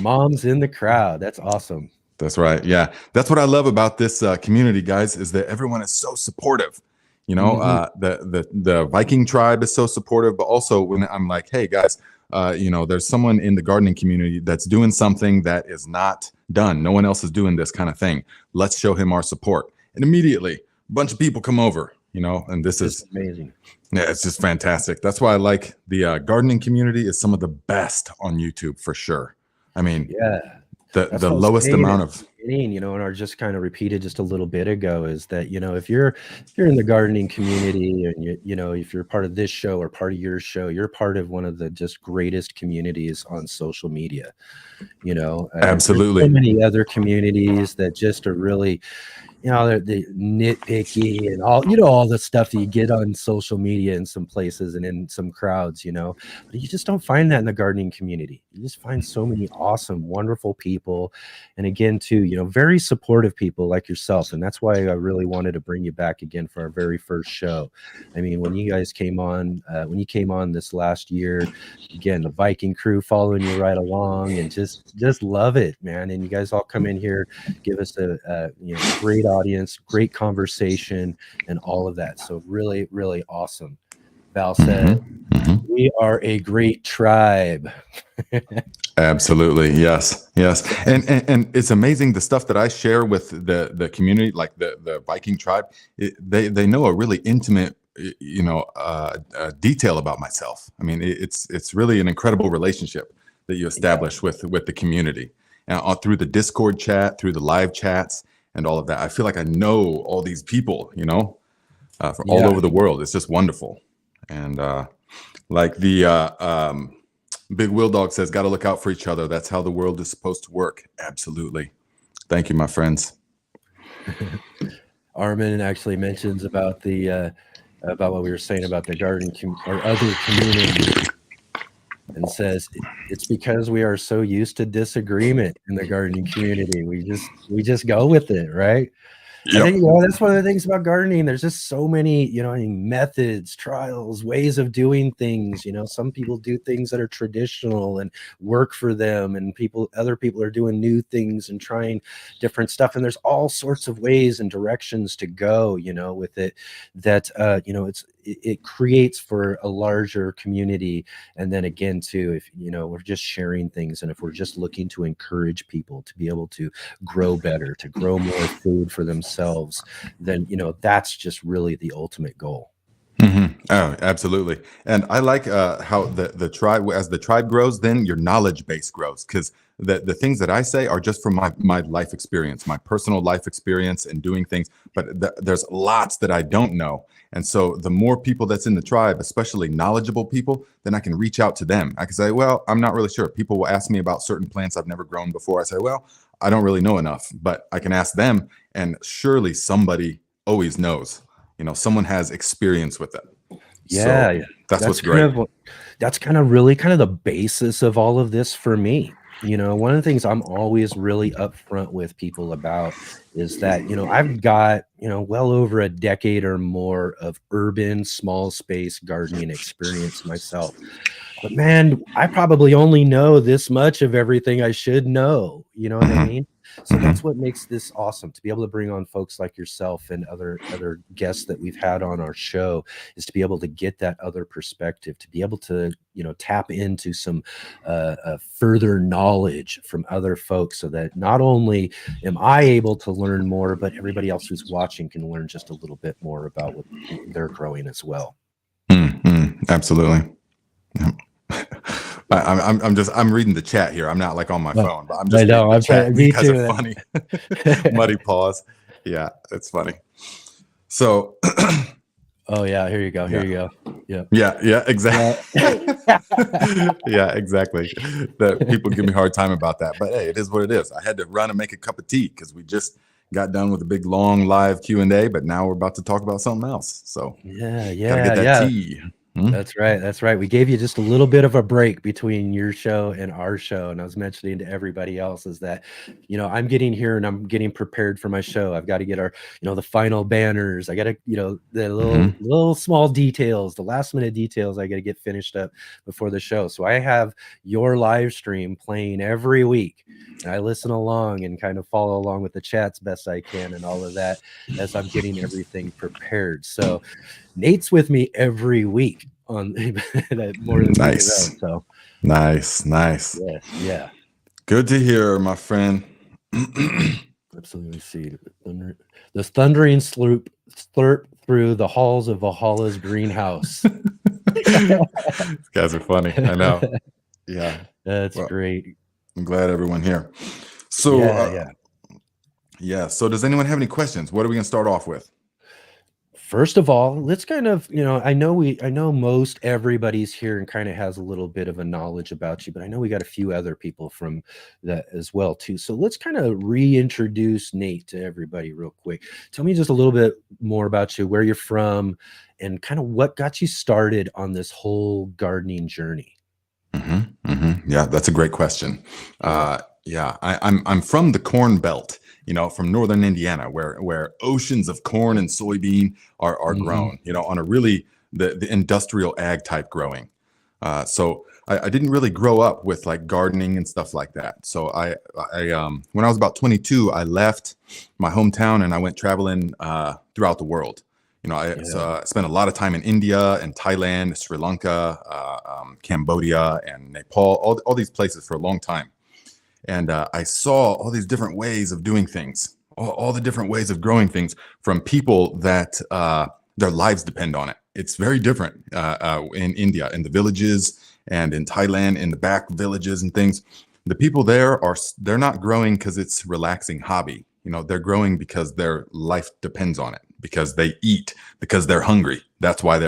Mom's in the crowd. That's awesome. That's right. Yeah. That's what I love about this community, guys, is that everyone is so supportive. The Viking tribe is so supportive, but also when I'm like, hey, guys, there's someone in the gardening community that's doing something that is not done. No one else is doing this kind of thing. Let's show him our support. And immediately, a bunch of people come over, and this is amazing. Yeah, it's just fantastic. That's why I like the gardening community is some of the best on YouTube for sure. I mean, yeah, the lowest amount of and I just kind of repeated just a little bit ago is that if you're in the gardening community and if you're part of this show or part of your show, you're part of one of the just greatest communities on social media. Absolutely. There's so many other communities that just are really they're nitpicky and all the stuff that you get on social media in some places and in some crowds, but you just don't find that in the gardening community. You just find so many awesome, wonderful people. And again, too, very supportive people like yourself. And that's why I really wanted to bring you back again for our very first show. I mean, when you guys came on, this last year, again, the Viking crew following you right along and just love it, man. And you guys all come in here, give us a great audience, great conversation, and all of that. So really, really awesome. Val said, we are a great tribe. Absolutely. Yes. And it's amazing the stuff that I share with the community, like the Viking tribe. They know a really intimate, detail about myself. I mean, it's really an incredible relationship that you establish with the community, and through the Discord chat, through the live chats, and all of that. I feel like I know all these people, from all over the world. It's just wonderful. And like the Big Will Dog says, got to look out for each other. That's how the world is supposed to work. Absolutely. Thank you, my friends. Armin actually mentions about about what we were saying about the garden or other communities, and says it's because we are so used to disagreement in the gardening community. We just go with it, right? I think, you know, that's one of the things about gardening. There's just so many, you know, I mean, methods, trials, ways of doing things. You know, some people do things that are traditional and work for them, and other people are doing new things and trying different stuff. And there's all sorts of ways and directions to go, you know, with it that, you know, it creates for a larger community. And then again, too, if, you know, we're just sharing things, and if we're just looking to encourage people to be able to grow better, to grow more food for themselves, then, you know, that's just really the ultimate goal. Mm-hmm. Oh, absolutely. And I like how the tribe, as the tribe grows, then your knowledge base grows, because the things that I say are just from my life experience, my personal life experience and doing things. But there's lots that I don't know. And so the more people that's in the tribe, especially knowledgeable people, then I can reach out to them. I can say, well, I'm not really sure. People will ask me about certain plants I've never grown before. I say, well, I don't really know enough, but I can ask them, and surely somebody always knows. You know, someone has experience with it. Yeah, So that's what's kind great. that's kind of really kind of the basis of all of this for me. You know, one of the things I'm always really upfront with people about is that, you know, I've got, you know, well over a decade or more of urban small space gardening experience myself. But man, I probably only know this much of everything I should know. You know what I mean? So that's what makes this awesome, to be able to bring on folks like yourself and other guests that we've had on our show, is to be able to get that other perspective, to be able to, you know, tap into some further knowledge from other folks, so that not only am I able to learn more, but everybody else who's watching can learn just a little bit more about what they're growing as well. Absolutely. I'm reading the chat here. I'm not like on my phone, but I'm just reading the chat. You guys are funny. Muddy paws. Yeah, it's funny. So oh yeah, here you go. Here you go. Yeah, exactly. Yeah, exactly. That people give me a hard time about that, but hey, it is what it is. I had to run and make a cup of tea because we just got done with a big long live Q&A, but now we're about to talk about something else. So gotta get that tea. That's right. That's right. We gave you just a little bit of a break between your show and our show. And I was mentioning to everybody else is that, you know, I'm getting here and I'm getting prepared for my show. I've got to get our, you know, the final banners. I got to, you know, the little small details, the last minute details I got to get finished up before the show. So I have your live stream playing every week. And I listen along and kind of follow along with the chats best I can and all of that as I'm getting everything prepared. So Nate's with me every week on more than nice. So nice. Yeah. Good to hear, my friend. Absolutely. See the thundering slurp through the halls of Valhalla's greenhouse. These guys are funny. I know. Yeah, that's great. I'm glad everyone here. So yeah. So does anyone have any questions? What are we gonna start off with? First of all, let's kind of, you know, I know most everybody's here and kind of has a little bit of a knowledge about you, but I know we got a few other people from that as well too. So let's kind of reintroduce Nate to everybody real quick. Tell me just a little bit more about you, where you're from, and kind of what got you started on this whole gardening journey. Yeah, that's a great question. I'm from the Corn Belt. You know, from northern Indiana, where oceans of corn and soybean are grown, you know, on a really the industrial ag type growing. So I didn't really grow up with like gardening and stuff like that. So I when I was about 22, I left my hometown and I went traveling throughout the world. You know, I spent a lot of time in India and Thailand, Sri Lanka, Cambodia, and Nepal, all these places for a long time. And I saw all these different ways of doing things, all the different ways of growing things from people that their lives depend on it. It's very different in India, in the villages, and in Thailand, in the back villages and things. The people there they're not growing because it's a relaxing hobby. You know, they're growing because their life depends on it, because they eat, because they're hungry. That's why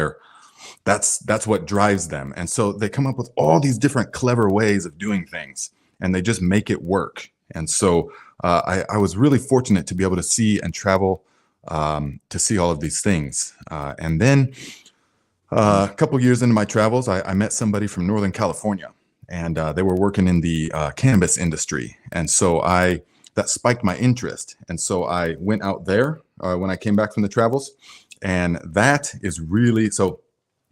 that's what drives them. And so they come up with all these different clever ways of doing things, and they just make it work. And so I was really fortunate to be able to see and travel to see all of these things. And then a couple years into my travels, I met somebody from Northern California, and they were working in the cannabis industry. And so that spiked my interest. And so I went out there when I came back from the travels. And that is really, so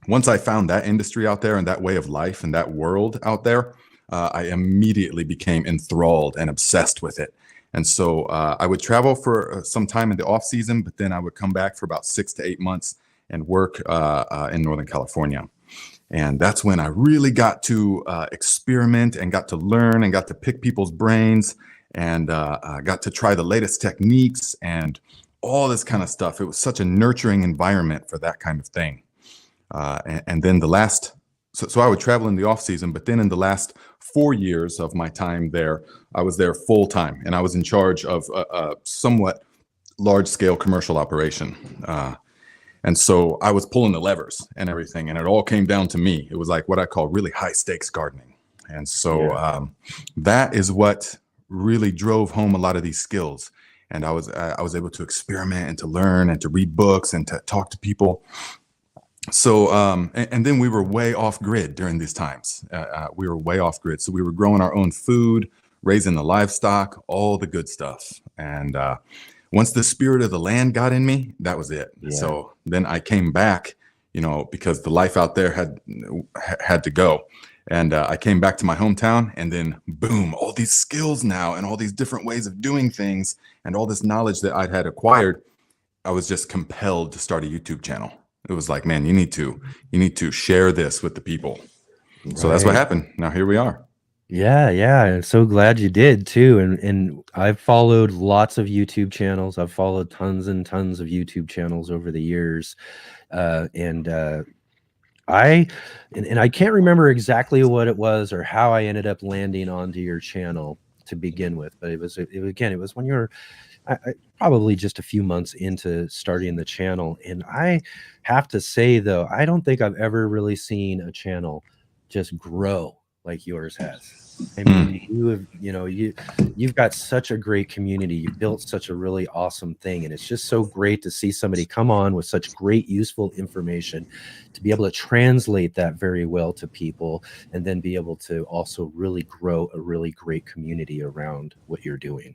once I found that industry out there and that way of life and that world out there, I immediately became enthralled and obsessed with it. And so I would travel for some time in the off season, but then I would come back for about 6 to 8 months and work in Northern California. And that's when I really got to experiment and got to learn and got to pick people's brains and got to try the latest techniques and all this kind of stuff. It was such a nurturing environment for that kind of thing. And then so I would travel in the off season, but then in the last 4 years of my time there, I was there full time, and I was in charge of a somewhat large scale commercial operation. And so I was pulling the levers and everything, and it all came down to me. It was like what I call really high stakes gardening. And so that is what really drove home a lot of these skills. And I was able to experiment and to learn and to read books and to talk to people. So, and then we were way off grid during these times. We were way off grid. So we were growing our own food, raising the livestock, all the good stuff. And once the spirit of the land got in me, that was it. Yeah. So then I came back, because the life out there had to go. And I came back to my hometown, and then boom, all these skills now and all these different ways of doing things and all this knowledge that I had acquired, I was just compelled to start a YouTube channel. It was like, man, you need to share this with the people. Right. So that's what happened. Now here we are. Yeah. I'm so glad you did too. And I've followed lots of YouTube channels. I've followed tons and tons of YouTube channels over the years. I can't remember exactly what it was or how I ended up landing onto your channel to begin with, but it was when you were probably just a few months into starting the channel. And I have to say, though, I don't think I've ever really seen a channel just grow like yours has. I mean, you've got such a great community. You've built such a really awesome thing. And it's just so great to see somebody come on with such great, useful information to be able to translate that very well to people and then be able to also really grow a really great community around what you're doing.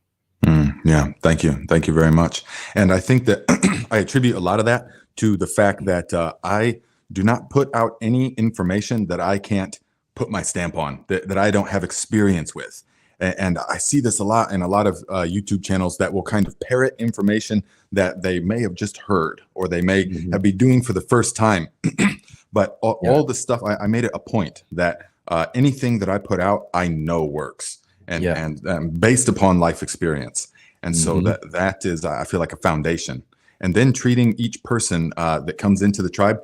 Yeah, thank you. Thank you very much. And I think that I attribute a lot of that to the fact that I do not put out any information that I can't put my stamp on, that I don't have experience with. And I see this a lot in a lot of YouTube channels that will kind of parrot information that they may have just heard or they may have been doing for the first time. But all the stuff, I made it a point that anything that I put out, I know works and based upon life experience. And so that is, I feel like, a foundation. And then treating each person that comes into the tribe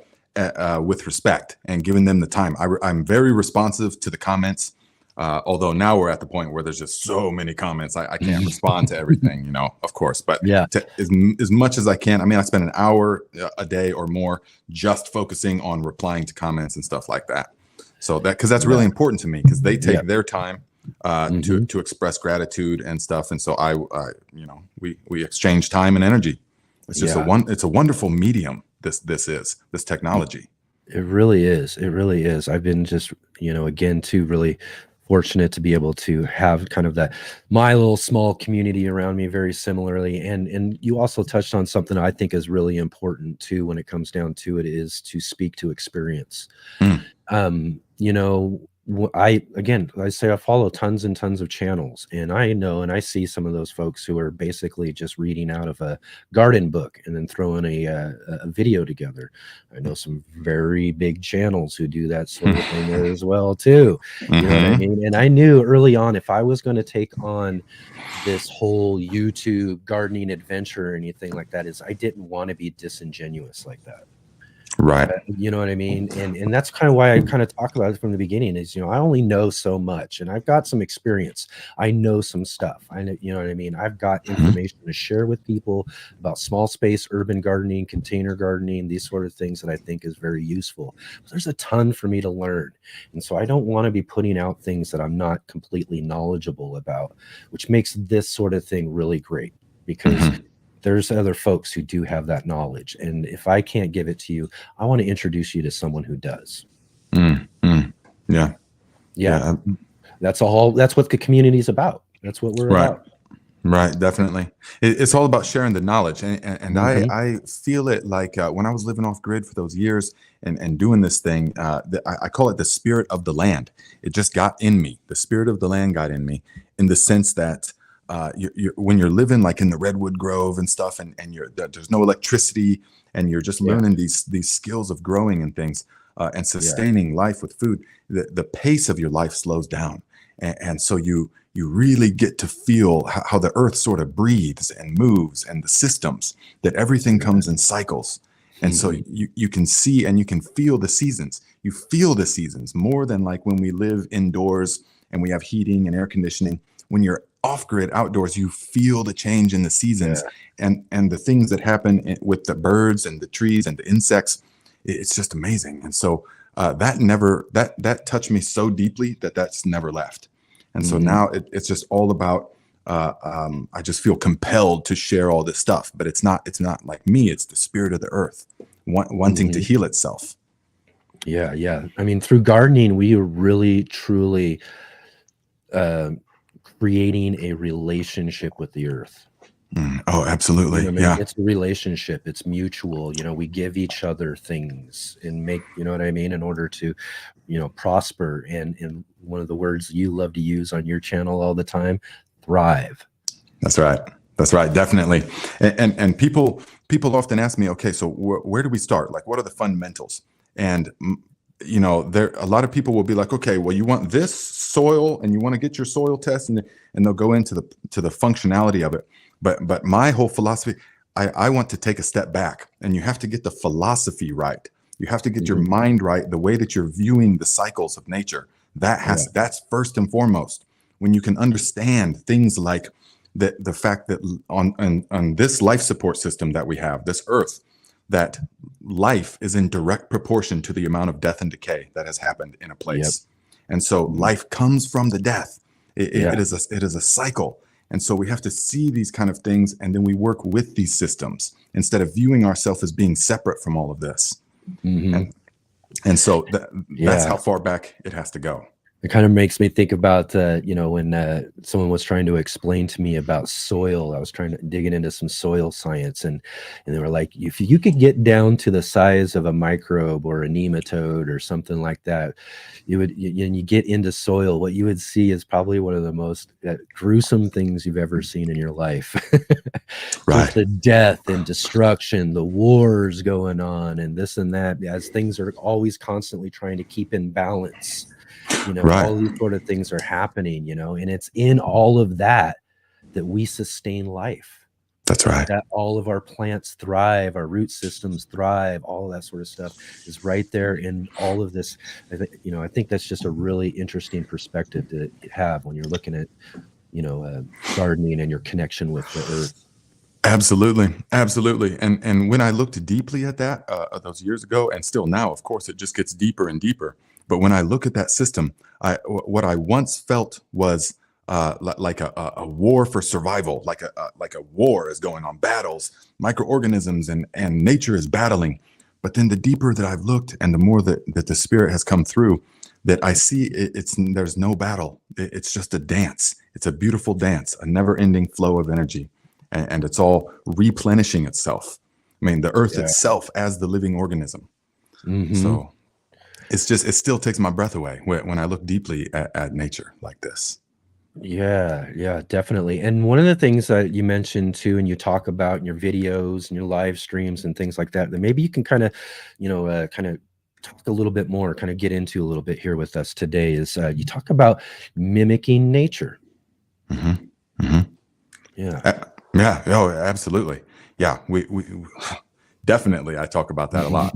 with respect and giving them the time. I'm very responsive to the comments, although now we're at the point where there's just so many comments. I can't respond to everything, of course, but as much as I can. I mean, I spend an hour a day or more just focusing on replying to comments and stuff like that. So because that's really important to me, because they take their time to express gratitude and stuff. And so we exchange time and energy. It's just it's a wonderful medium. This technology. It really is. It really is. I've been just, again, too, really fortunate to be able to have kind of that my little small community around me very similarly. And you also touched on something I think is really important too, when it comes down to it, is to speak to experience. I say I follow tons and tons of channels, and I know and I see some of those folks who are basically just reading out of a garden book and then throwing a video together. I know some very big channels who do that sort of thing as well too. You know what I mean? And I knew early on, if I was going to take on this whole YouTube gardening adventure or anything like that, is I didn't want to be disingenuous like that. Right. You know what I mean? And that's kind of why I kind of talk about it from the beginning is, I only know so much, and I've got some experience. I know some stuff. I know, you know what I mean? I've got information to share with people about small space, urban gardening, container gardening, these sort of things that I think is very useful. But there's a ton for me to learn. And so I don't want to be putting out things that I'm not completely knowledgeable about, which makes this sort of thing really great, because there's other folks who do have that knowledge. And if I can't give it to you, I want to introduce you to someone who does. Yeah. That's what the community is about. That's what we're about. Right, definitely. It's all about sharing the knowledge, and Mhm. I feel it like when I was living off grid for those years and doing this thing. I call it the spirit of the land. It just got in me. The spirit of the land got in me, in the sense that when you're living like in the redwood grove and stuff, and there's no electricity, and you're just Yeah. learning these skills of growing and things and Yeah. sustaining life with food. The pace of your life slows down, and so you really get to feel how the earth sort of breathes and moves, and the systems, that everything comes in cycles. And so Mhm. you can see and you can feel the seasons. You feel the seasons more than like when we live indoors and we have heating and air conditioning. When you're off grid outdoors, you feel the change in the seasons, Yeah. and the things that happen with the birds and the trees and the insects. It's just amazing. And so that touched me so deeply that's never left. And so Mhm. now it's just all about I just feel compelled to share all this stuff, but it's not like me. It's the spirit of the earth wanting to Mhm. heal itself. Yeah, yeah. I mean, through gardening, we are really truly uh, creating a relationship with the earth. Oh, You know absolutely. what I mean? Yeah, It's a relationship. It's mutual. You know, we give each other things and make, you know what I mean, in order to, prosper. And one of the words you love to use on your channel all the time, thrive. that's right. That's right. Definitely. And people often ask me, okay, so where do we start? Like, what are the fundamentals? And there a lot of people will be like, okay, well, you want this soil, and you want to get your soil test, and they'll go into the functionality of it. But my whole philosophy, I want to take a step back, and you have to get the philosophy right. You have to get your Mhm. mind right, the way that you're viewing the cycles of nature. Yeah. That's first and foremost. When you can understand things like the fact that on this life support system that we have, this earth, that life is in direct proportion to the amount of death and decay that has happened in a Yep. place. And so Mhm. life comes from the death. Yeah. It is a cycle. And so we have to see these kind of things, and then we work with these systems instead of viewing ourselves as being separate from all of this. Mhm. And so that's Yeah. how far back it has to go. It kind of makes me think about, when someone was trying to explain to me about soil. I was trying to digging into some soil science, and they were like, if you could get down to the size of a microbe or a nematode or something like that, and you get into soil, what you would see is probably one of the most gruesome things you've ever seen in your life. Just Right. the death and destruction, the wars going on, and this and that, as things are always constantly trying to keep in balance. Right. All these sort of things are happening, and it's in all of that that we sustain life, That's right. that all of our plants thrive, our root systems thrive, all of that sort of stuff is right there in all of this. I think that's just a really interesting perspective to have when you're looking at, gardening and your connection with the earth. Absolutely, absolutely. And when I looked deeply at that those years ago, and still now, of course, it just gets deeper and deeper. But when I look at that system, what I once felt was like a war for survival, like a war is going on, battles, microorganisms, and nature is battling. But then the deeper that I've looked, and the more that the spirit has come through, that I see there's no battle. It's just a dance. It's a beautiful dance, a never-ending flow of energy, and it's all replenishing itself. I mean, the earth Yeah. itself as the living organism. Mhm. So it still takes my breath away when I look deeply at nature like this. Yeah, yeah, definitely. And one of the things that you mentioned too, and you talk about in your videos and your live streams and things like that, that maybe you can kind of, kind of talk a little bit more, kind of get into a little bit here with us today is you talk about mimicking nature. Hmm. Hmm. Yeah. Yeah. Oh, absolutely. Yeah. We definitely, I talk about that a lot.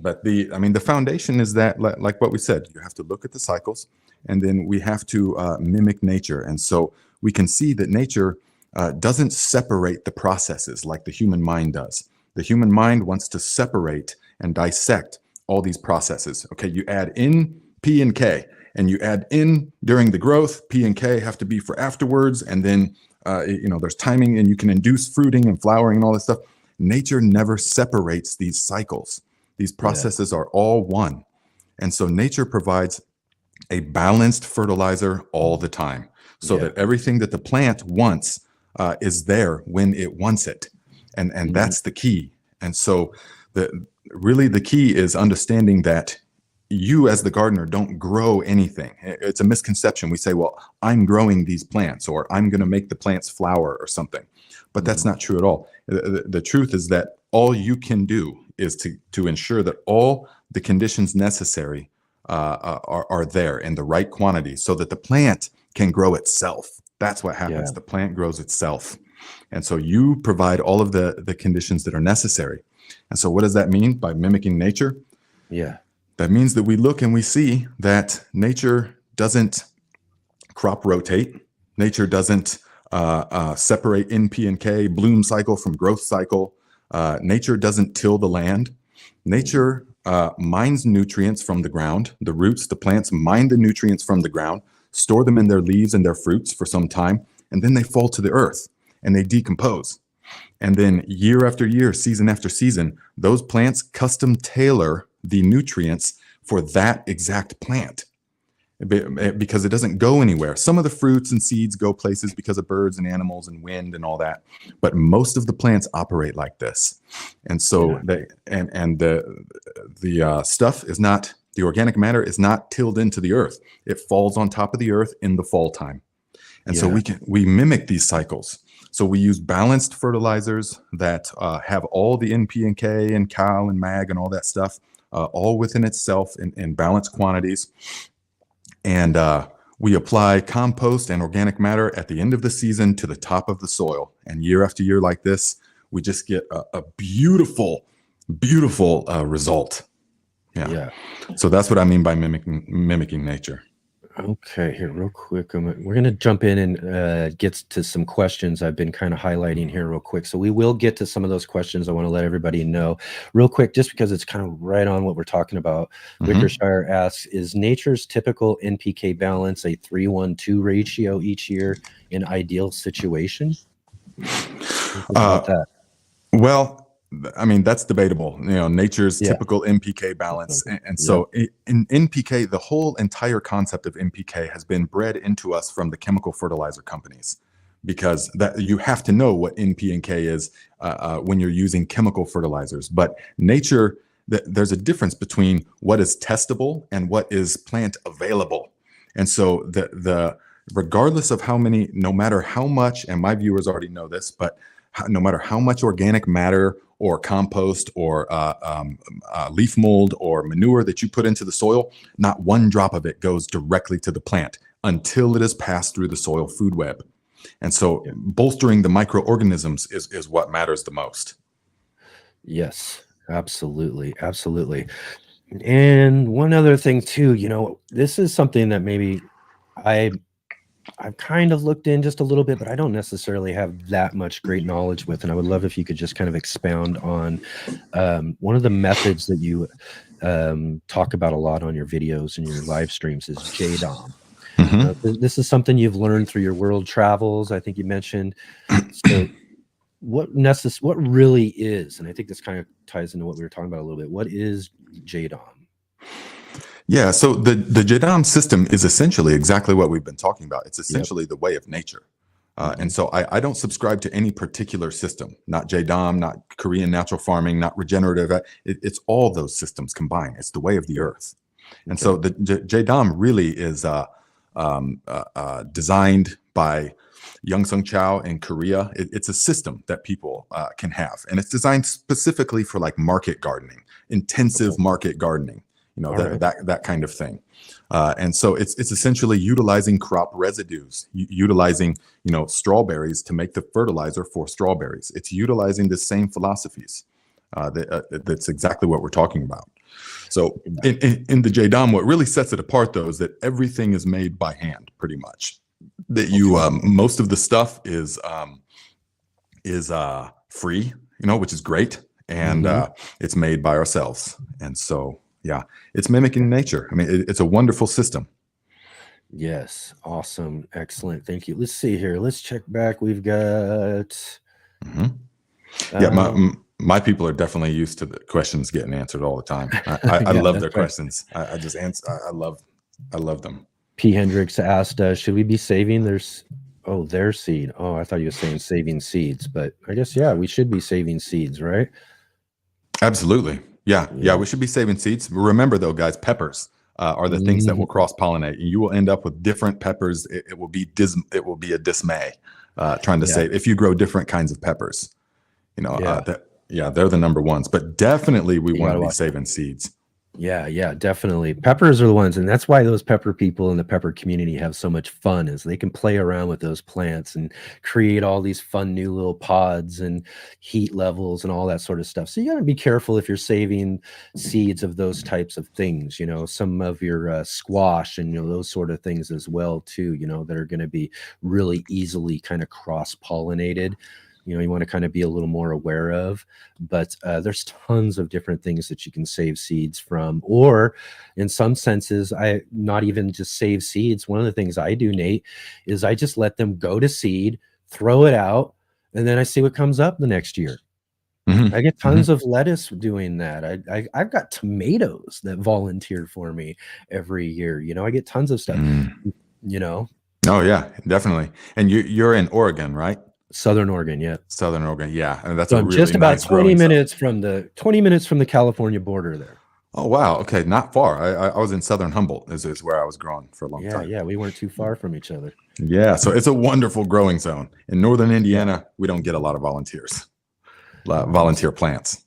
But the foundation is that, like what we said, you have to look at the cycles, and then we have to mimic nature. And so we can see that nature doesn't separate the processes like the human mind does. The human mind wants to separate and dissect all these processes. Okay, you add in P and K, and you add in during the growth. P and K have to be for afterwards, and then there's timing, and you can induce fruiting and flowering and all this stuff. Nature never separates these cycles. These processes are all one. And so nature provides a balanced fertilizer all the time. so that everything that the plant wants is there when it wants it. And that's the key. And so the key is understanding that you as the gardener don't grow anything. It's a misconception. We say, well, I'm growing these plants, or I'm going to make the plants flower or something. But that's not true at all. The truth is that all you can do is to ensure that all the conditions necessary are there in the right quantity so that the plant can grow itself. That's what happens. The plant grows itself. And so you provide all of the conditions that are necessary. And so what does that mean by mimicking nature? Yeah. That means that we look and we see that nature doesn't crop rotate. Nature doesn't separate N, P, and K, bloom cycle from growth cycle. Nature doesn't till the land. Nature mines nutrients from the ground. The roots, the plants mine the nutrients from the ground, store them in their leaves and their fruits for some time, and then they fall to the earth and they decompose. And then year after year, season after season, those plants custom tailor the nutrients for that exact plant because it doesn't go anywhere. Some of the fruits and seeds go places because of birds and animals and wind and all that, but most of the plants operate like this. And so the stuff is not, the organic matter is not tilled into the earth. It falls on top of the earth in the fall time. And so we mimic these cycles. So we use balanced fertilizers that have all the N, P, and K and Cal and Mag and all that stuff all within itself in balanced quantities. And we apply compost and organic matter at the end of the season to the top of the soil. And year after year like this, we just get a beautiful, beautiful result. Yeah. So that's what I mean by mimicking nature. Okay, here real quick. We're going to jump in and get to some questions I've been kind of highlighting here real quick. So we will get to some of those questions. I want to let everybody know real quick, just because it's kind of right on what we're talking about. Wickershire asks, is nature's typical NPK balance a 3-1-2 ratio each year in ideal situation? About that? Well, I mean, that's debatable. You know, nature's typical NPK balance. And so in NPK, the whole entire concept of NPK has been bred into us from the chemical fertilizer companies, because that you have to know what NP and K is when you're using chemical fertilizers. But nature, there's a difference between what is testable and what is plant available. And so the regardless of how many, no matter how much, and my viewers already know this, but no matter how much organic matter or compost or leaf mold or manure that you put into the soil, not one drop of it goes directly to the plant until it has passed through the soil food web. And so bolstering the microorganisms is what matters the most. Yes, absolutely. Absolutely. And one other thing too, you know, this is something that maybe I've kind of looked in just a little bit, but I don't necessarily have that much great knowledge with. And I would love if you could just kind of expound on one of the methods that you talk about a lot on your videos and your live streams is JDOM. This is something you've learned through your world travels, I think you mentioned. So what really is, and I think this kind of ties into what we were talking about a little bit, what is JDOM? Yeah, so the JDOM system is essentially exactly what we've been talking about. It's essentially the way of nature. And so I don't subscribe to any particular system, not JDOM, not Korean natural farming, not regenerative. It's all those systems combined. It's the way of the earth. And so the JDOM really is designed by Young Sung Chao in Korea. It's a system that people can have. And it's designed specifically for like market gardening, intensive market gardening. You know, that kind of thing. And so it's essentially utilizing crop residues, utilizing, you know, strawberries to make the fertilizer for strawberries. It's utilizing the same philosophies. That's exactly what we're talking about. So in the JDOM, what really sets it apart, though, is that everything is made by hand, pretty much. That you most of the stuff is free, you know, which is great, and it's made by ourselves. And so, yeah, it's mimicking nature. I mean, it's a wonderful system. Yes, awesome, excellent, thank you. Let's see here. Let's check back. We've got. Yeah, my people are definitely used to the questions getting answered all the time. I love their questions. I just answer. I love them. P. Hendricks asked, should we be saving their seed? Oh, I thought you were saying saving seeds, but I guess, yeah, we should be saving seeds, right? Absolutely. Yeah. Yeah. We should be saving seeds. Remember, though, guys, peppers are the things that will cross pollinate. You will end up with different peppers. It will be a dismay trying to save if you grow different kinds of peppers. They're the number ones. But definitely, we want to be saving seeds. Yeah, definitely. Peppers are the ones, and that's why those pepper people in the pepper community have so much fun, is they can play around with those plants and create all these fun new little pods and heat levels and all that sort of stuff. So you got to be careful if you're saving seeds of those types of things, some of your squash and those sort of things as well too, that are going to be really easily kind of cross-pollinated. You want to kind of be a little more aware of, but there's tons of different things that you can save seeds from, or in some senses, not even just save seeds. One of the things I do, Nate, is I just let them go to seed, throw it out, and then I see what comes up the next year. I get tons of lettuce doing that. I've got tomatoes that volunteer for me every year. I get tons of stuff, Oh yeah, definitely. And you're in Oregon, right? Southern Oregon, yeah. Southern Oregon, yeah, and that's So a I'm really just about nice 20 minutes from the California border there. Oh wow, okay, not far. I was in Southern Humboldt, is where I was growing for a long time. Yeah, we weren't too far from each other. Yeah, so it's a wonderful growing zone. In northern Indiana, we don't get a lot of volunteer plants.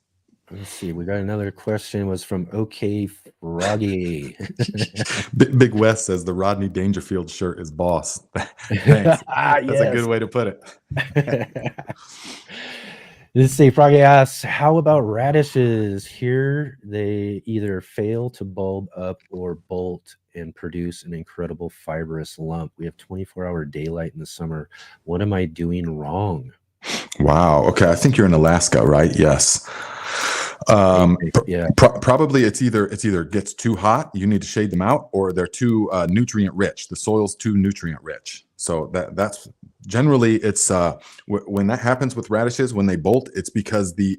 Let's see. We got another question. Was from OK Froggy. Big West says the Rodney Dangerfield shirt is boss. Thanks. That's a good way to put it. Let's see. Froggy asks, how about radishes? Here they either fail to bulb up or bolt and produce an incredible fibrous lump. We have 24-hour daylight in the summer. What am I doing wrong? Wow. Okay. I think you're in Alaska, right? Yes. Probably it's either gets too hot, you need to shade them out, or they're too nutrient rich. The soil's too nutrient rich. So that's generally it's when that happens with radishes, when they bolt, it's because the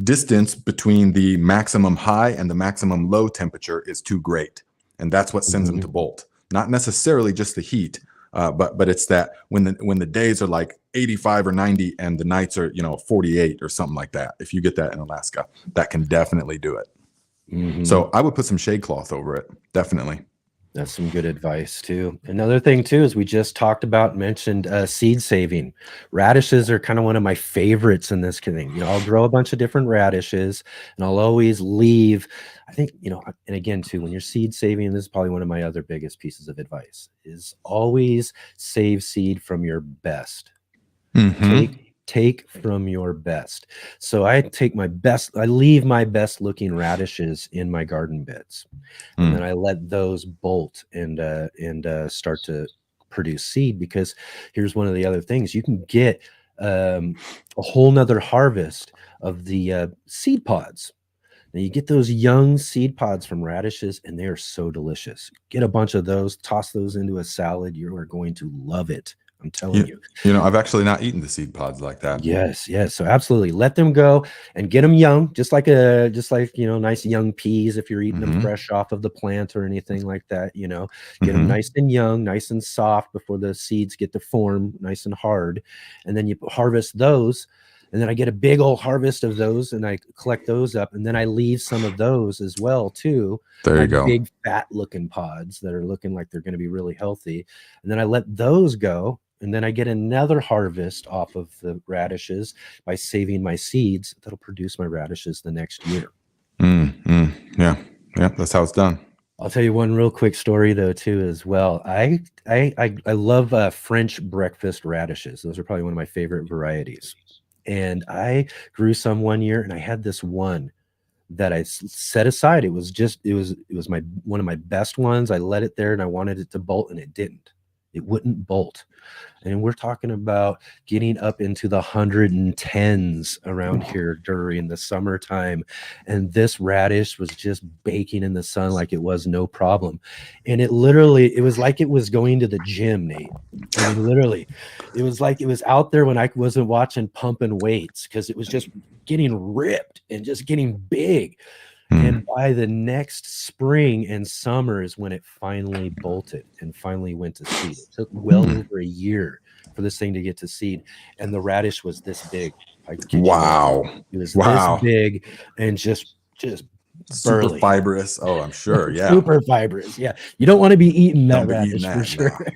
distance between the maximum high and the maximum low temperature is too great, and that's what sends them to bolt. Not necessarily just the heat. But it's that when the days are like 85 or 90 and the nights are 48 or something like that. If you get that in Alaska, that can definitely do it. So I would put some shade cloth over it. Definitely. That's some good advice too. Another thing too is we just mentioned seed saving. Radishes are kind of one of my favorites in this thing. I'll grow a bunch of different radishes, and I'll always leave. I think and again too, when you're seed saving, this is probably one of my other biggest pieces of advice: is always save seed from your best. Take from your best. So I leave my best looking radishes in my garden beds, and then I let those bolt and start to produce seed, because here's one of the other things: you can get a whole nother harvest of the seed pods. Now you get those young seed pods from radishes, and they are so delicious. Get a bunch of those, toss those into a salad. You are going to love it. I'm telling you. I've actually not eaten the seed pods like that. Yes. So absolutely, let them go and get them young, just like nice young peas. If you're eating them fresh off of the plant or anything like that, get them nice and young, nice and soft before the seeds get to form nice and hard, and then you harvest those. And then I get a big old harvest of those, and I collect those up, and then I leave some of those as well too. There you go. Big fat looking pods that are looking like they're going to be really healthy, and then I let those go. And then I get another harvest off of the radishes by saving my seeds that'll produce my radishes the next year. Yeah, that's how it's done. I'll tell you one real quick story though too as well. I love French breakfast radishes. Those are probably one of my favorite varieties. And I grew some one year, and I had this one that I set aside. It was one of my best ones. I let it there, and I wanted it to bolt, and it didn't. It wouldn't bolt. And we're talking about getting up into the 110s around here during the summertime. And this radish was just baking in the sun like it was no problem. And it was like it was going to the gym, Nate. I mean, literally, it was like it was out there when I wasn't watching pumping weights, because it was just getting ripped and just getting big. And by the next spring and summer is when it finally bolted and finally went to seed. It took well over a year for this thing to get to seed. And the radish was this big. I kid you not. It was this big and just super burly. fibrous. Oh, I'm sure. Yeah. Super fibrous. Yeah. You don't want to be eating that Don't be radish eating for that, sure.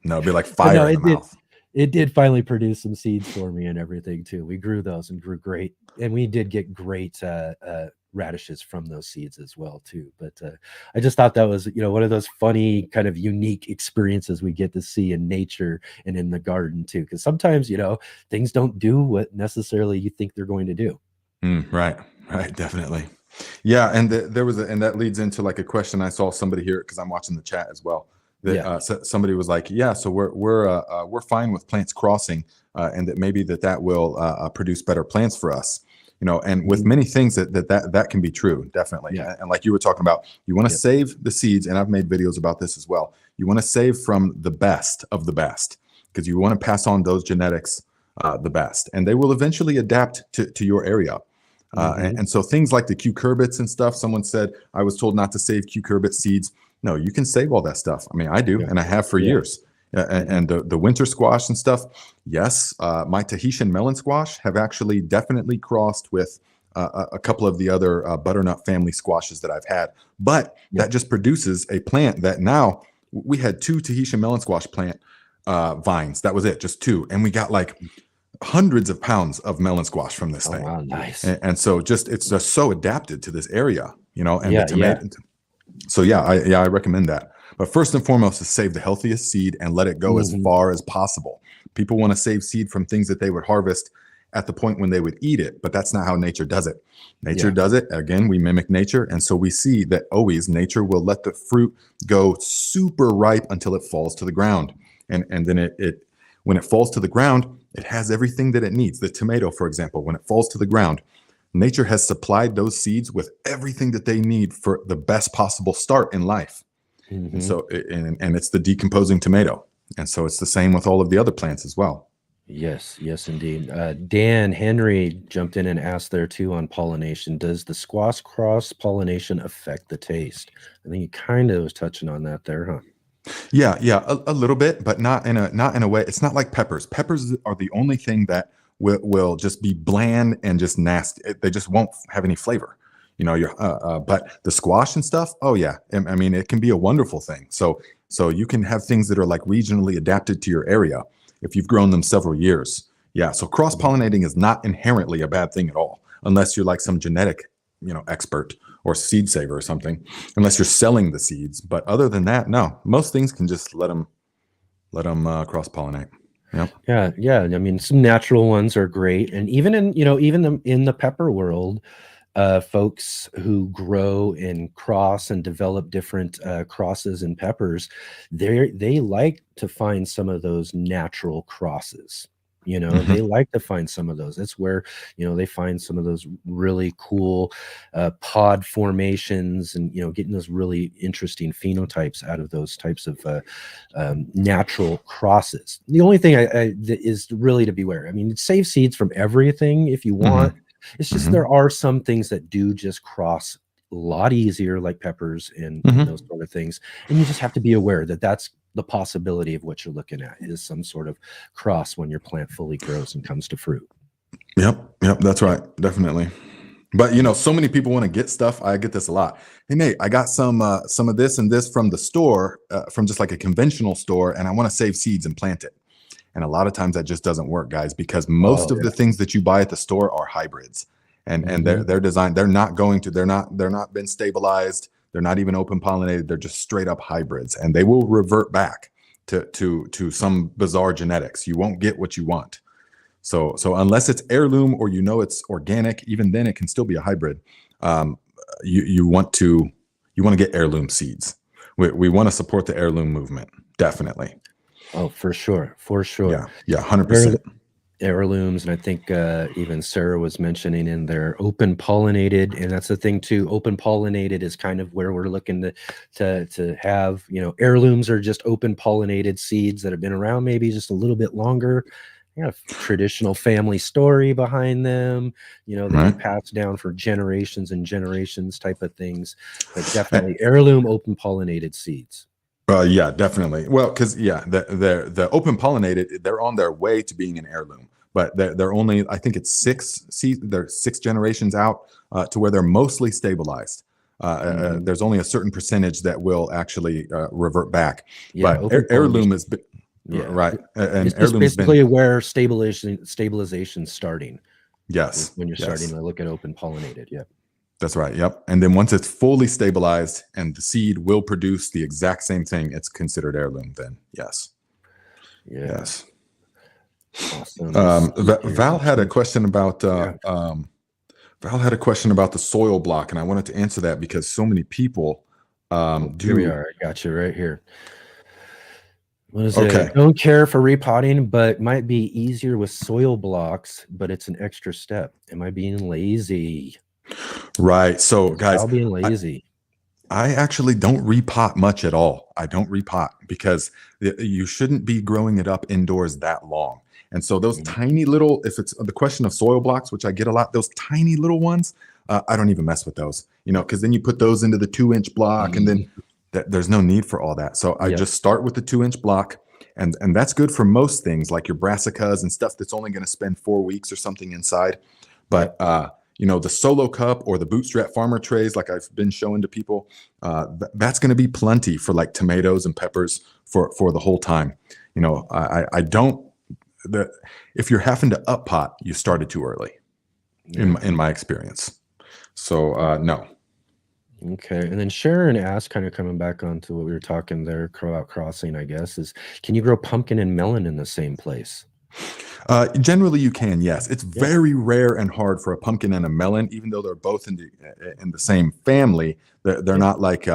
No, it'd be like fire in the mouth. It did finally produce some seeds for me and everything too. We grew those and grew great. And we did get great radishes from those seeds as well too. But I just thought that was, one of those funny kind of unique experiences we get to see in nature and in the garden too. Because sometimes, things don't do what necessarily you think they're going to do. Right, definitely. Yeah, and there was and that leads into like a question I saw somebody here, because I'm watching the chat as well. That somebody was like, yeah, so we're fine with plants crossing, and that maybe that will produce better plants for us. And with many things that can be true, definitely. Yeah. And like you were talking about, you want to save the seeds, and I've made videos about this as well. You want to save from the best of the best, because you want to pass on those genetics the best, and they will eventually adapt to your area. And so things like the cucurbits and stuff, someone said, I was told not to save cucurbit seeds. No, you can save all that stuff. I mean, I do, and I have for years. And the winter squash and stuff. Yes, my Tahitian melon squash have actually definitely crossed with a couple of the other butternut family squashes that I've had. But that just produces a plant that now we had 2 Tahitian melon squash plant vines. That was it, just 2. And we got like hundreds of pounds of melon squash from this thing. Wow, nice. And so it's just so adapted to this area, and the tomato. So I recommend that. But first and foremost is save the healthiest seed and let it go as far as possible. People want to save seed from things that they would harvest at the point when they would eat it, but that's not how nature does it. Nature does it. Again, we mimic nature. And so we see that always nature will let the fruit go super ripe until it falls to the ground. And then it when it falls to the ground, it has everything that it needs. The tomato, for example, when it falls to the ground, nature has supplied those seeds with everything that they need for the best possible start in life. And so, and it's the decomposing tomato. And so it's the same with all of the other plants as well. Yes, indeed. Dan Henry jumped in and asked there too on pollination. Does the squash cross pollination affect the taste? I think you kind of was touching on that there, huh? Yeah, a little bit, but not in a way. It's not like peppers. Peppers are the only thing that will just be bland and just nasty. They just won't have any flavor. But the squash and stuff, oh yeah, I mean, it can be a wonderful thing. So you can have things that are like regionally adapted to your area if you've grown them several years. Yeah, so cross-pollinating is not inherently a bad thing at all, unless you're like some genetic, expert or seed saver or something, unless you're selling the seeds. But other than that, no, most things can just let them cross-pollinate. Yep. Yeah. I mean, some natural ones are great, and even in the pepper world, folks who grow and cross and develop different crosses and peppers, they like to find some of those natural crosses. They like to find some of those. That's where they find some of those really cool pod formations, and getting those really interesting phenotypes out of those types of natural crosses. The only thing is really to beware. I mean, save seeds from everything if you want. It's just there are some things that do just cross a lot easier, like peppers and those sort of things. And you just have to be aware that that's the possibility of what you're looking at, is some sort of cross when your plant fully grows and comes to fruit. Yep, that's right, definitely. But so many people want to get stuff. I get this a lot. Hey Nate, I got some of this and this from the store, from just like a conventional store, and I want to save seeds and plant it. And a lot of times that just doesn't work, guys, because most of the things that you buy at the store are hybrids, and they're designed. They're not been stabilized. They're not even open pollinated. They're just straight up hybrids, and they will revert back to some bizarre genetics. You won't get what you want. So unless it's heirloom or it's organic, even then it can still be a hybrid. You want to get heirloom seeds. We want to support the heirloom movement, definitely. Oh, for sure. Yeah, 100%. Heirlooms, and I think even Sarah was mentioning in there open pollinated, and that's the thing too. Open pollinated is kind of where we're looking to have, heirlooms are just open pollinated seeds that have been around maybe just a little bit longer, traditional family story behind them. You know, they Right. get passed down for generations and generations type of things. But definitely heirloom open pollinated seeds. Yeah, definitely. Well, because the open pollinated, they're on their way to being an heirloom, but they're only, I think it's they're 6 generations out to where they're mostly stabilized. There's only a certain percentage that will actually revert back. Yeah, But open heirloom is Yeah. right, and It's just heirloom has been, basically where stabilization's starting. yes, When you're yes. starting to look at open pollinated. Yeah. That's right. Yep. And then once it's fully stabilized and the seed will produce the exact same thing, it's considered heirloom. Then yes, Yeah. yes. Awesome. Val had a question about Yeah. Val had a question about the soil block, and I wanted to answer that because so many people Here we are. I got you right here. What is Okay. it? Don't care for repotting, but might be easier with soil blocks, but it's an extra step. Am I being lazy? Right. So guys, I'll being lazy. I actually don't repot much at all. I don't repot because you shouldn't be growing it up indoors that long. And so those tiny little, if it's the question of soil blocks, which I get a lot, those tiny little ones, I don't even mess with those, you know, because then you put those into the 2-inch block and then there's no need for all that. So I just start with the 2-inch block, and that's good for most things like your brassicas and stuff that's only going to spend 4 weeks or something inside. But you know, the solo cup or the bootstrap farmer trays, like I've been showing to people, that's going to be plenty for like tomatoes and peppers for the whole time. You know, I don't. If you're having to up pot, you started too early, in my experience. So no. Okay. And then Sharon asked, kind of coming back onto what we were talking there about crossing, I guess, is can you grow pumpkin and melon in the same place? Generally, you can. Yes, it's very rare and hard for a pumpkin and a melon, even though they're both in the same family. They're not like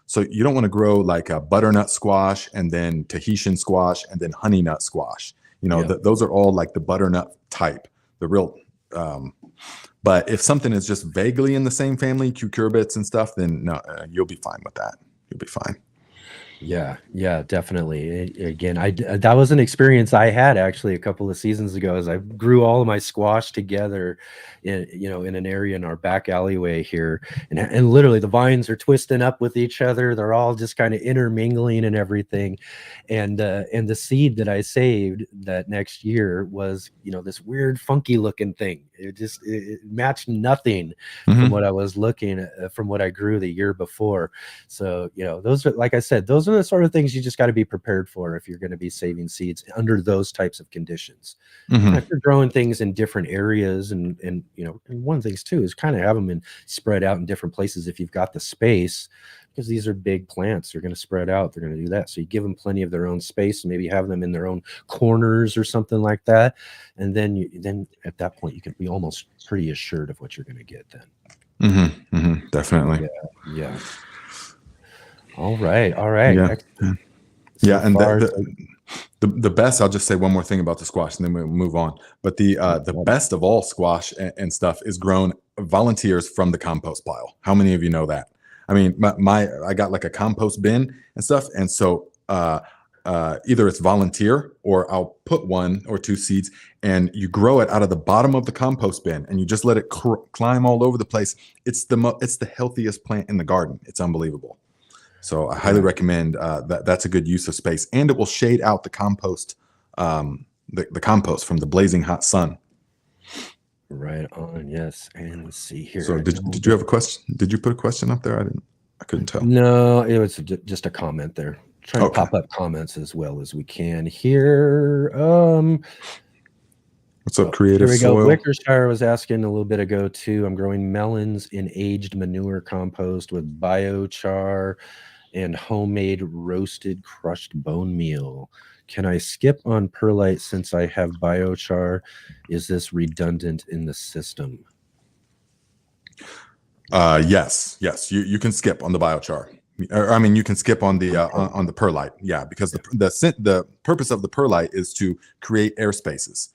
so you don't want to grow like a butternut squash and then Tahitian squash and then honey nut squash. You know, those are all like the butternut type, the real. But if something is just vaguely in the same family, cucurbits and stuff, then no, you'll be fine with that. You'll be fine. Yeah, definitely. Again, that was an experience I had actually a couple of seasons ago as I grew all of my squash together in an area in our back alleyway here. And literally the vines are twisting up with each other. They're all just kind of intermingling and everything. And the seed that I saved that next year was, this weird funky looking thing. It matched nothing from what I was looking at, from what I grew the year before. So, those are, like I said, those are the sort of things you just got to be prepared for if you're going to be saving seeds under those types of conditions. If you're growing things in different areas and one of the things too is kind of have them spread out in different places if you've got the space, because these are big plants. They're going to spread out. They're going to do that. So you give them plenty of their own space and maybe have them in their own corners or something like that. And then at that point, you can be almost pretty assured of what you're going to get then. Definitely. Yeah. All right. Yeah. And the best, I'll just say one more thing about the squash and then we'll move on. But the best of all squash and stuff is grown volunteers from the compost pile. How many of you know that? I mean, I got like a compost bin and stuff. And so either it's volunteer or I'll put 1 or 2 seeds and you grow it out of the bottom of the compost bin and you just let it climb all over the place. It's the healthiest plant in the garden. It's unbelievable. So I highly recommend that's a good use of space, and it will shade out the compost, the compost from the blazing hot sun. Right on. Yes. And let's see here. So did you have a question? Did you put a question up there? I couldn't tell. No, it was just a comment there. Trying to pop up comments as well as we can here. What's up, Creative Here we Soil? go. Wickershire was asking a little bit ago too. I'm growing melons in aged manure compost with biochar and homemade roasted crushed bone meal. Can I skip on perlite since I have biochar? Is this redundant in the system? Yes. You can skip on the biochar. I mean, you can skip on the perlite. Yeah, because the purpose of the perlite is to create air spaces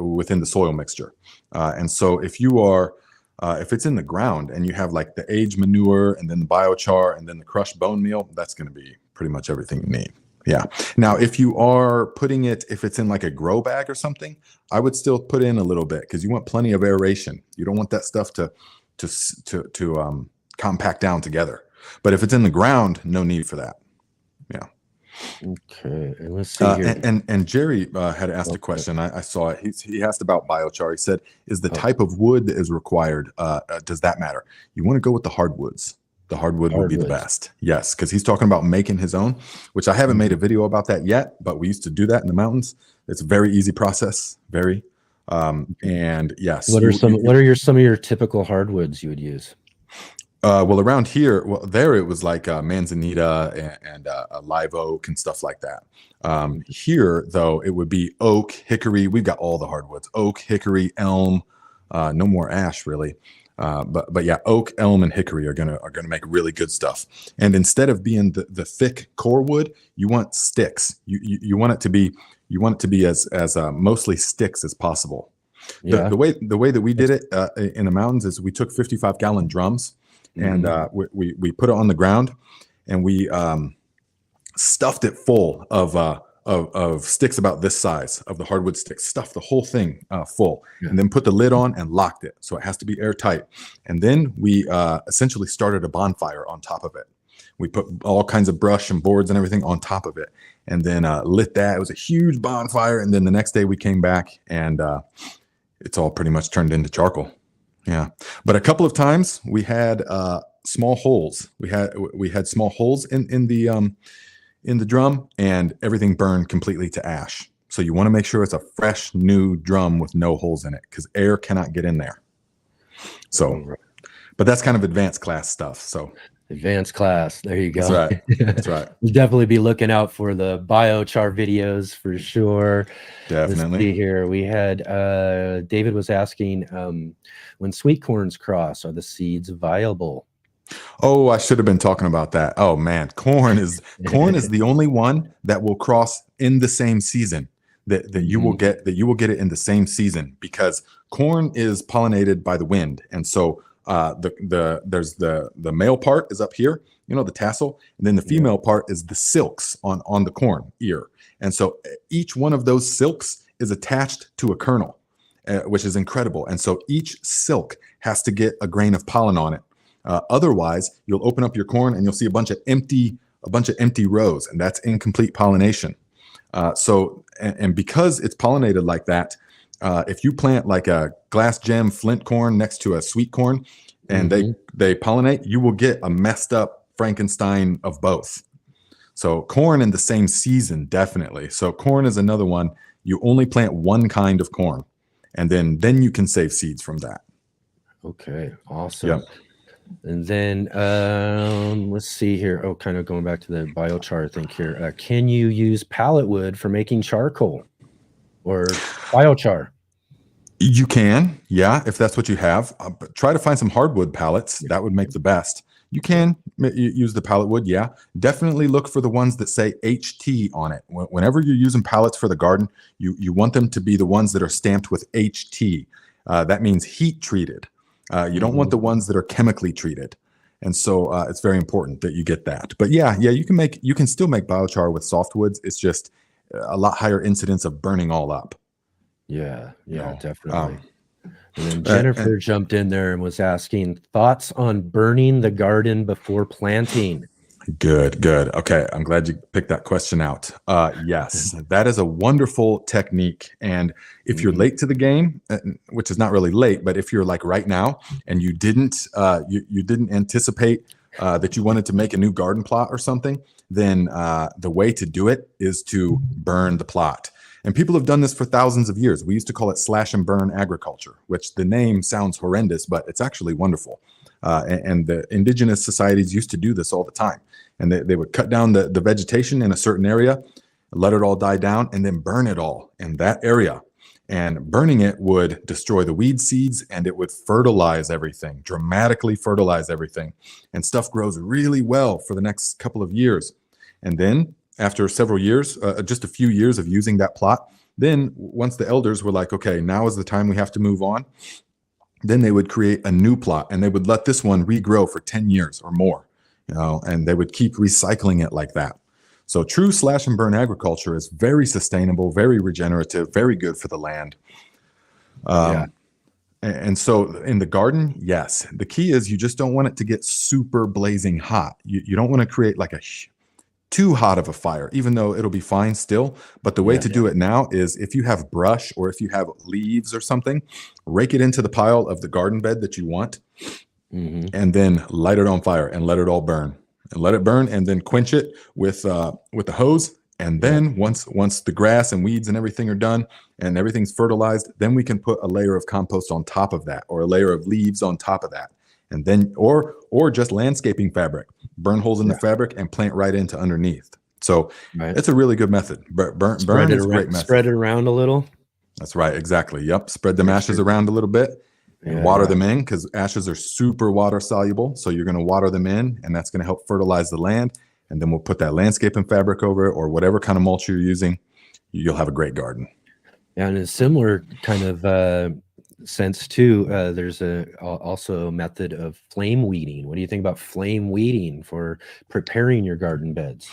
within the soil mixture. And so if you are if it's in the ground and you have like the aged manure and then the biochar and then the crushed bone meal, that's going to be pretty much everything you need. Yeah. Now, if you are putting it, if it's in like a grow bag or something, I would still put in a little bit because you want plenty of aeration. You don't want that stuff to compact down together. But if it's in the ground, no need for that. Yeah. Okay. And let's see here. And Jerry had asked a question. I saw it. He asked about biochar. He said, "Is the type of wood that is required? Does that matter? You want to go with the hardwoods. The hardwood would be the best." Yes, because he's talking about making his own, which I haven't made a video about that yet, but we used to do that in the mountains. It's a very easy process. Very. And yes. What are some of your typical hardwoods you would use? Well, around here, there it was like manzanita and live oak and stuff like that. Here, though, it would be oak, hickory. We've got all the hardwoods: oak, hickory, elm. No more ash, really. But yeah, oak, elm, and hickory are gonna make really good stuff. And instead of being the thick core wood, you want sticks. You want it to be as mostly sticks as possible. Yeah. The way that we did it in the mountains is we took 55-gallon drums. And we put it on the ground, and we stuffed it full of sticks about this size of the hardwood sticks. Stuffed the whole thing full, and then put the lid on and locked it, so it has to be airtight. And then we essentially started a bonfire on top of it. We put all kinds of brush and boards and everything on top of it, and then lit that. It was a huge bonfire. And then the next day we came back, and it's all pretty much turned into charcoal. Yeah, but a couple of times we had small holes. We had small holes in the drum, and everything burned completely to ash. So you want to make sure it's a fresh, new drum with no holes in it, because air cannot get in there. So, but that's kind of advanced class stuff. So advanced class, there you go. That's right. That's right. We'll definitely be looking out for the biochar videos for sure. Definitely. Let's see here. We had David was asking, when sweet corns cross, are the seeds viable? Oh, I should have been talking about that. Oh man, corn is the only one that will cross in the same season. That you will get it in the same season, because corn is pollinated by the wind, and so there's the male part is up here, the tassel, and then the female part is the silks on the corn ear, and so each one of those silks is attached to a kernel, which is incredible. And so each silk has to get a grain of pollen on it. Otherwise, you'll open up your corn and you'll see a bunch of empty rows, and that's incomplete pollination. And because it's pollinated like that, if you plant like a glass gem flint corn next to a sweet corn, and they pollinate, you will get a messed up Frankenstein of both. So corn in the same season, definitely. So corn is another one. You only plant one kind of corn, and then you can save seeds from that. Okay, awesome. Yep. And then let's see here. Oh, kind of going back to the biochar thing here. Can you use pallet wood for making charcoal or biochar? You can, yeah, if that's what you have. But try to find some hardwood pallets. That would make the best. You can use the pallet wood, yeah. Definitely look for the ones that say HT on it. Whenever you're using pallets for the garden, you want them to be the ones that are stamped with HT. That means heat treated. You don't want the ones that are chemically treated. And so it's very important that you get that. But yeah, you can still make biochar with softwoods. It's just a lot higher incidence of burning all up. Yeah, definitely. And then Jennifer jumped in there and was asking thoughts on burning the garden before planting. Good. Okay, I'm glad you picked that question out. Yes, that is a wonderful technique. And if you're late to the game, which is not really late, but if you're like right now and you didn't anticipate that you wanted to make a new garden plot or something, then the way to do it is to burn the plot. And people have done this for thousands of years. We used to call it slash and burn agriculture, which the name sounds horrendous, but it's actually wonderful. And the indigenous societies used to do this all the time. And they would cut down the vegetation in a certain area, let it all die down, and then burn it all in that area. And burning it would destroy the weed seeds, and it would fertilize everything, dramatically fertilize everything. And stuff grows really well for the next couple of years. And then after several years, just a few years of using that plot, then once the elders were like, okay, now is the time we have to move on, then they would create a new plot, and they would let this one regrow for 10 years or more, and they would keep recycling it like that. So true slash and burn agriculture is very sustainable, very regenerative, very good for the land. And so in the garden, yes, the key is you just don't want it to get super blazing hot. You don't want to create like too hot of a fire, even though it'll be fine still. But the way to do it now is if you have brush or if you have leaves or something, rake it into the pile of the garden bed that you want, and then light it on fire and let it all burn. And let it burn, and then quench it with the hose. And then once the grass and weeds and everything are done and everything's fertilized, then we can put a layer of compost on top of that, or a layer of leaves on top of that. And then or just landscaping fabric. Burn holes in the fabric and plant right into underneath. So it's a really good method. Burn is a great method. Spread it around a little. That's right. Exactly. Yep. Spread the ashes around a little bit and water them in, because ashes are super water soluble. So you're going to water them in, and that's going to help fertilize the land. And then we'll put that landscaping fabric over it, or whatever kind of mulch you're using. You'll have a great garden. Yeah, and a similar kind of sense too. There's also a method of flame weeding. What do you think about flame weeding for preparing your garden beds?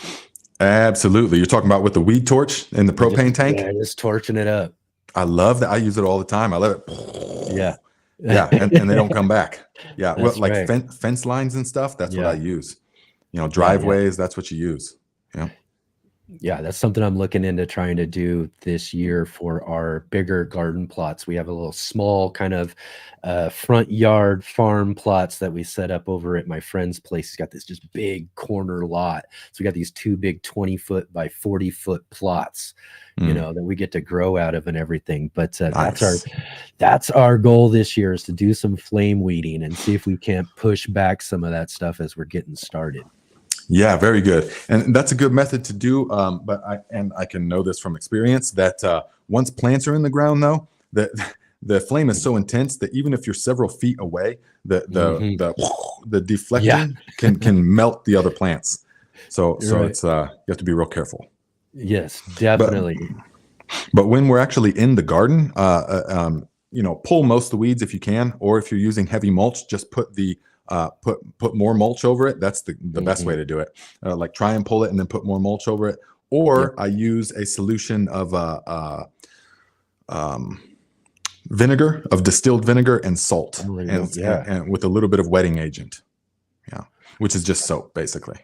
Absolutely. You're talking about with the weed torch in the propane tank? Yeah, just torching it up. I love that. I use it all the time. I love it. Yeah. Yeah. And they don't come back. Yeah. Well, like right. fence lines and stuff. That's what I use. Driveways. That's what you use. Yeah. Yeah, that's something I'm looking into trying to do this year for our bigger garden plots. We have a little small kind of front yard farm plots that we set up over at my friend's place. He's got this just big corner lot. So we got these 2 big 20-foot by 40-foot plots, that we get to grow out of and everything. But nice. that's our goal this year, is to do some flame weeding and see if we can't push back some of that stuff as we're getting started. Yeah, very good. And that's a good method to do. But I can know this from experience that once plants are in the ground, though, the flame is so intense that even if you're several feet away, the deflecting can melt the other plants. So it's you have to be real careful. Yes, definitely. But when we're actually in the garden, pull most of the weeds if you can, or if you're using heavy mulch, just put put more mulch over it. That's the best way to do it. Like try and pull it and then put more mulch over it. Or I use a solution of vinegar, of distilled vinegar and salt, and with a little bit of wetting agent. Yeah, which is just soap basically.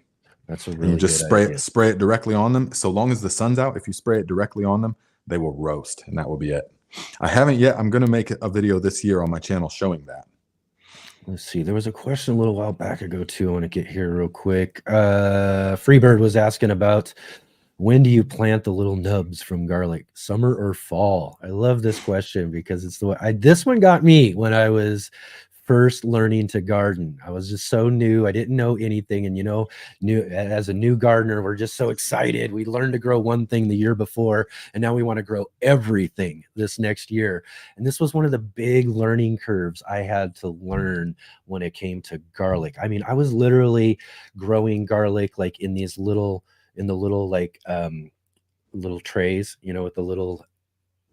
That's a really just spray it directly on them. So long as the sun's out, if you spray it directly on them, they will roast, and that will be it. I haven't yet. I'm going to make a video this year on my channel showing that. Let's see. There was a question a little while back ago too. I want to get here real quick. Freebird was asking about, when do you plant the little nubs from garlic, summer or fall? I love this question because it's the way this one got me when I was first learning to garden. I was just so new. I didn't know anything. And, as a new gardener, we're just so excited. We learned to grow one thing the year before, and now we want to grow everything this next year. And this was one of the big learning curves I had to learn when it came to garlic. I mean, I was literally growing garlic like in the little trays,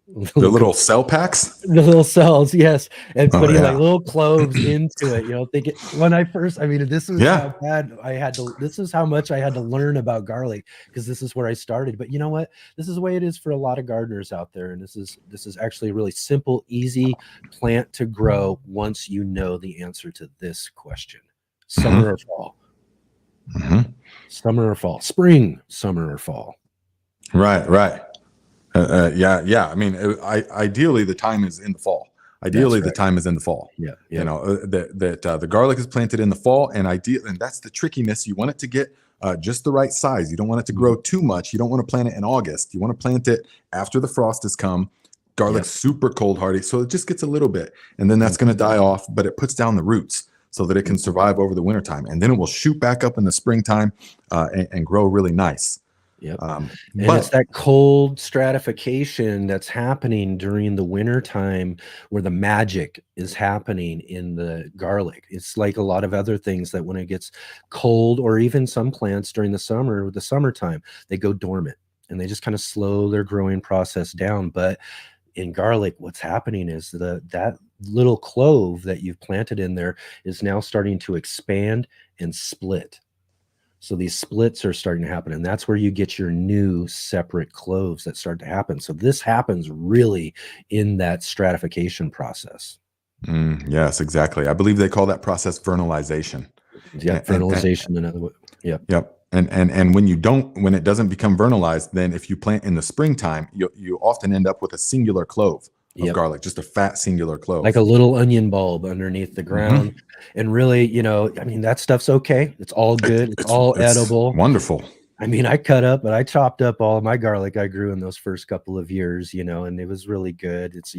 with the little cell packs, the little cells, yes, and putting like little cloves into it. Thinking when I first, this is how bad I had to. This is how much I had to learn about garlic, because this is where I started. But you know what? This is the way it is for a lot of gardeners out there, and this is actually a really simple, easy plant to grow once you know the answer to this question: summer or fall. Summer or fall, spring, summer or fall. Right. Yeah. I mean, ideally the time is in the fall. The time is in the fall. Yeah. The garlic is planted in the fall, and that's the trickiness. You want it to get just the right size. You don't want it to grow too much. You don't want to plant it in August. You want to plant it after the frost has come. Garlic's super cold hardy, so it just gets a little bit, and then that's going to die off, but it puts down the roots so that it can survive over the wintertime, and then it will shoot back up in the springtime and grow really nice. Yep. And it's that cold stratification that's happening during the winter time where the magic is happening in the garlic. It's like a lot of other things that when it gets cold, or even some plants during the summertime, they go dormant and they just kind of slow their growing process down. But in garlic, what's happening is that little clove that you've planted in there is now starting to expand and split. So these splits are starting to happen, and that's where you get your new separate cloves that start to happen. So this happens really in that stratification process. Yes, exactly. I believe they call that process vernalization. Yeah, vernalization. Another way. Yeah. Yep. And when it doesn't become vernalized, then if you plant in the springtime, you often end up with a singular clove of garlic, just a fat singular clove, like a little onion bulb underneath the ground. And really, I mean, that stuff's okay. It's all good. It's all edible. Wonderful. I mean, I chopped up all of my garlic I grew in those first couple of years, and it was really good. It's,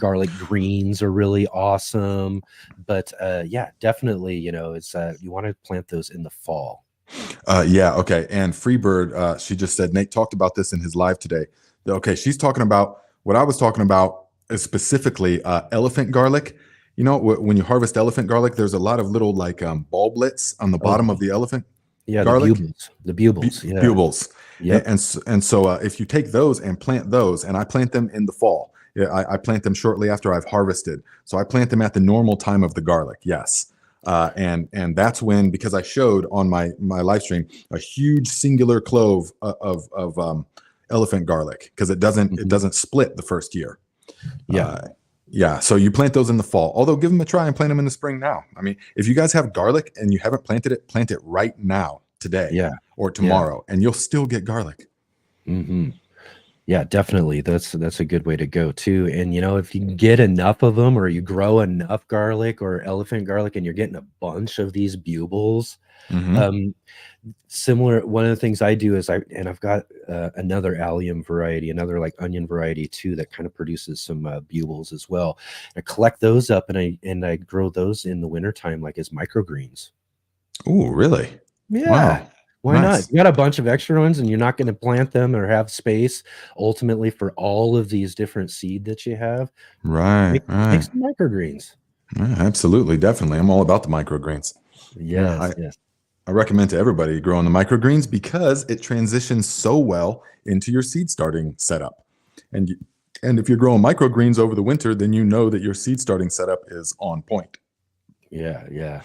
garlic greens are really awesome. But yeah, definitely, it's you want to plant those in the fall. Yeah. Okay. And Freebird, she just said, Nate talked about this in his live today. Okay. She's talking about what I was talking about is specifically elephant garlic. When you harvest elephant garlic, there's a lot of little like bulblets on the bottom of the elephant. Yeah, garlic. The bugles. Yeah. Bugles. Yeah. And so if you take those and plant those, and I plant them in the fall. Yeah, I plant them shortly after I've harvested. So I plant them at the normal time of the garlic. Yes. And that's when, because I showed on my live stream a huge singular clove of elephant garlic, because it doesn't split the first year. Yeah. So you plant those in the fall, although give them a try and plant them in the spring now. I mean, if you guys have garlic and you haven't planted it, plant it right now, today, or tomorrow, and you'll still get garlic. Yeah, definitely. That's a good way to go too. And if you get enough of them, or you grow enough garlic or elephant garlic, and you're getting a bunch of these bugles, similar. One of the things I do is I've got another allium variety, another like onion variety too, that kind of produces some bugles as well. I collect those up and I grow those in the wintertime, like as microgreens. Oh, really? Yeah. Wow. Why not? You got a bunch of extra ones and you're not going to plant them or have space ultimately for all of these different seed that you have. Right. Make some microgreens. Yeah, absolutely. Definitely. I'm all about the microgreens. Yes. I recommend to everybody growing the microgreens because it transitions so well into your seed starting setup. And if you're growing microgreens over the winter, then you know that your seed starting setup is on point. Yeah.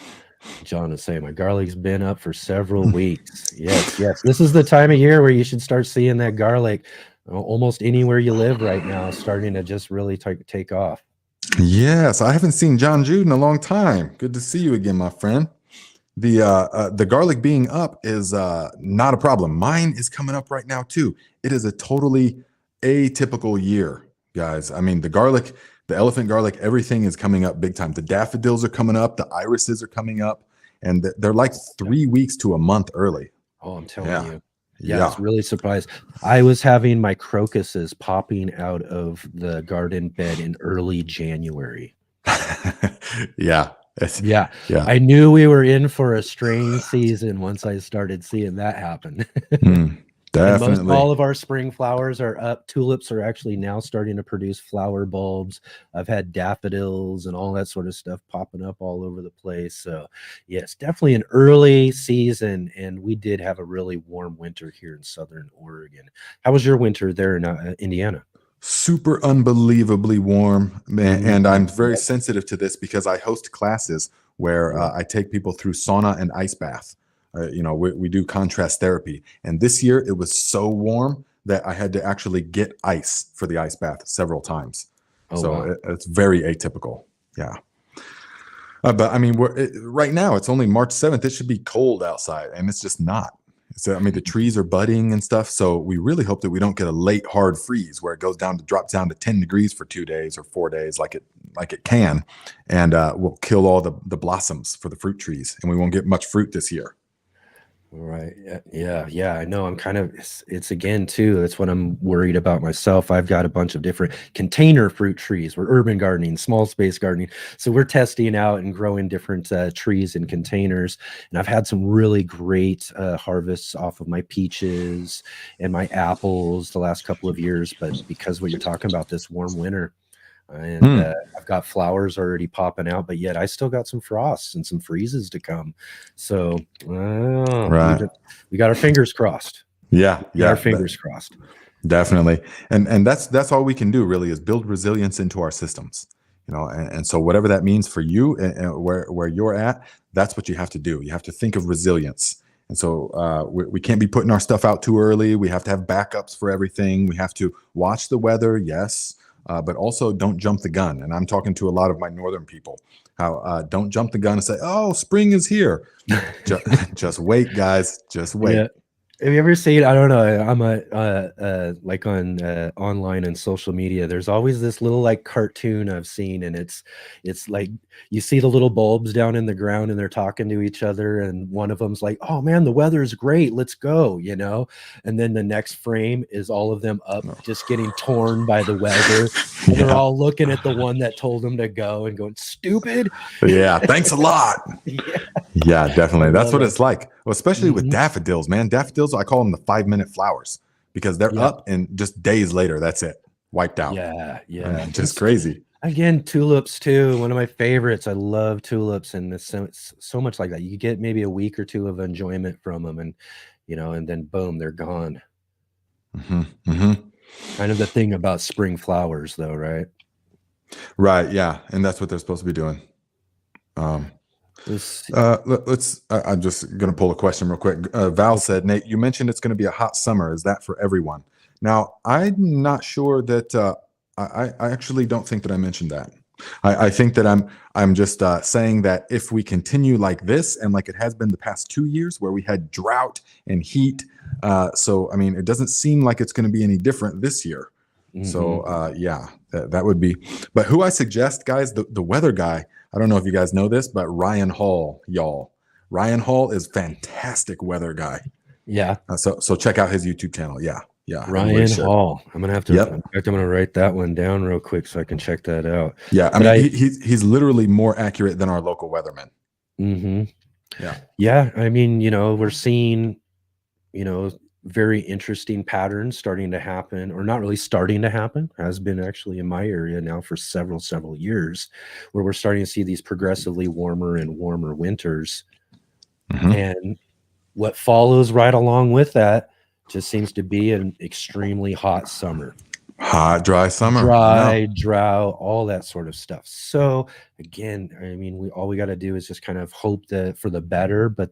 John is saying my garlic's been up for several weeks. Yes. This is the time of year where you should start seeing that garlic almost anywhere you live right now, starting to just really take off. Yes, I haven't seen John Jude in a long time. Good to see you again, my friend. The garlic being up is not a problem. Mine is coming up right now too. It is a totally atypical year, guys. I mean, the elephant garlic, everything is coming up big time. The daffodils are coming up, the irises are coming up, and they're like 3 weeks to a month early. Oh, I'm telling you. Yeah, I was really surprised. I was having my crocuses popping out of the garden bed in early January. Yeah. I knew we were in for a strange season once I started seeing that happen. Definitely. Most all of our spring flowers are up. Tulips are actually now starting to produce flower bulbs. I've had daffodils and all that sort of stuff popping up all over the place. So yes, definitely an early season. And we did have a really warm winter here in Southern Oregon. How was your winter there in Indiana? Super unbelievably warm, man. And I'm very sensitive to this because I host classes where I take people through sauna and ice bath. We do contrast therapy. And this year it was so warm that I had to actually get ice for the ice bath several times. It's very atypical. Yeah. But I mean, right now it's only March 7th. It should be cold outside, and it's just not. So, I mean, the trees are budding and stuff. So we really hope that we don't get a late hard freeze where it drops down to 10 degrees for 2 days or 4 days like it can. And we'll kill all the blossoms for the fruit trees, and we won't get much fruit this year. Right. Yeah. I know. I'm kind of, it's again too, that's what I'm worried about myself. I've got a bunch of different container fruit trees. We're urban gardening, small space gardening. So we're testing out and growing different trees in containers. And I've had some really great harvests off of my peaches and my apples the last couple of years. But because what you're talking about, this warm winter, and I've got flowers already popping out, but yet I still got some frosts and some freezes to come. So we got our fingers crossed. Our fingers crossed. Definitely. And that's all we can do really is build resilience into our systems, and so whatever that means for you and where you're at, that's what you have to do. You have to think of resilience. And so we can't be putting our stuff out too early. We have to have backups for everything. We have to watch the weather, yes, but also don't jump the gun. And I'm talking to a lot of my northern people. How don't jump the gun and say, "Oh, spring is here." Just wait, guys. Just wait. Yeah. Have you ever seen, I don't know, I'm like on online and social media, there's always this little like cartoon I've seen, and it's like you see the little bulbs down in the ground and they're talking to each other, and one of them's like, "Oh man, the weather's great, let's go," you know, and then the next frame is all of them up just getting torn by the weather, and they're all looking at the one that told them to go and going, "Stupid." Yeah, thanks a lot. Yeah, definitely. That's what it's like. Well, especially with daffodils, man. Daffodils, I call them the 5-minute flowers because they're up and just days later, that's it. Wiped out. Yeah. I mean, just crazy. Again, tulips too. One of my favorites. I love tulips, and it's so much like that. You get maybe a week or two of enjoyment from them, and and then boom, they're gone. Kind of the thing about spring flowers, though, right? Right. Yeah, and that's what they're supposed to be doing. I'm just going to pull a question real quick. Val said, "Nate, you mentioned it's going to be a hot summer. Is that for everyone?" Now, I'm not sure that I actually don't think that I mentioned that. I think that I'm just saying that if we continue like this and like it has been the past 2 years where we had drought and heat, so I mean, it doesn't seem like it's going to be any different this year. So yeah, that would be. But who I suggest, guys, the weather guy. I don't know if you guys know this, but Ryan Hall, y'all. Ryan Hall is fantastic weather guy. Yeah. So check out his YouTube channel. Yeah. Ryan Hall. I'm gonna have to. In fact, I'm gonna write that one down real quick so I can check that out. Yeah, I mean, he's literally more accurate than our local weatherman. Yeah. I mean, we're seeing, very interesting patterns starting to happen, or not really starting to happen, has been actually in my area now for several years, where we're starting to see these progressively warmer and warmer winters. And what follows right along with that just seems to be an extremely hot summer. Hot, dry summer. Drought, all that sort of stuff. So again, I mean, all we got to do is just kind of hope that for the better, but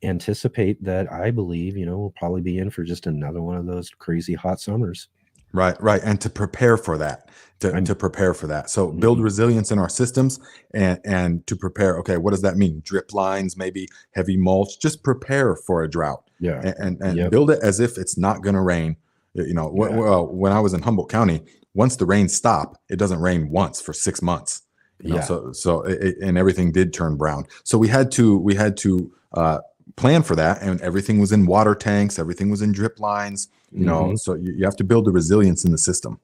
anticipate that I believe, we'll probably be in for just another one of those crazy hot summers. Right. And to prepare for that, to prepare for that. So build resilience in our systems and to prepare. Okay, what does that mean? Drip lines, maybe heavy mulch. Just prepare for a drought. Yeah. And build it as if it's not going to rain. When I was in Humboldt County, once the rains stop, it doesn't rain once for 6 months. And everything did turn brown. So we had to plan for that, and everything was in water tanks, everything was in drip lines, so you have to build the resilience in the system,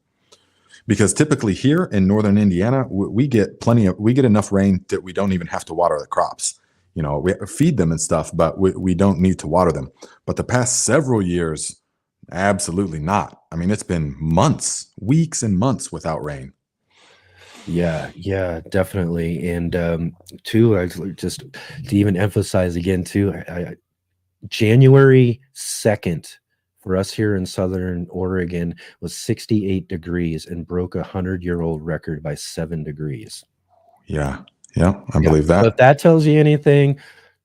because typically here in northern Indiana we get enough rain that we don't even have to water the crops. We feed them and stuff, but we don't need to water them. But the past several years, absolutely not. I mean, it's been weeks and months without rain. Yeah, definitely. And too, I just to even emphasize again too, January 2nd for us here in Southern Oregon was 68 degrees and broke 100-year-old record by 7 degrees. Yeah, I believe that. So if that tells you anything,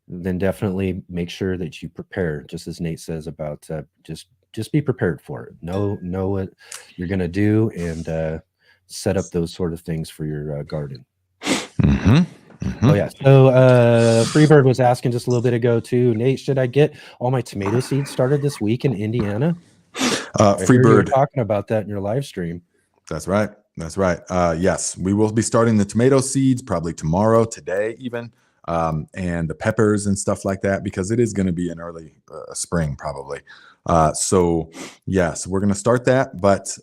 then definitely make sure that you prepare, just as Nate says about just be prepared for it. Know what you're gonna do, and set up those sort of things for your garden. Oh yeah. So Freebird was asking just a little bit ago too, Nate, should I get all my tomato seeds started this week in Indiana? Freebird talking about that in your live stream. That's right. Yes, we will be starting the tomato seeds probably tomorrow, today even, and the peppers and stuff like that, because it is going to be in early spring probably. So yes, we're going to start that, but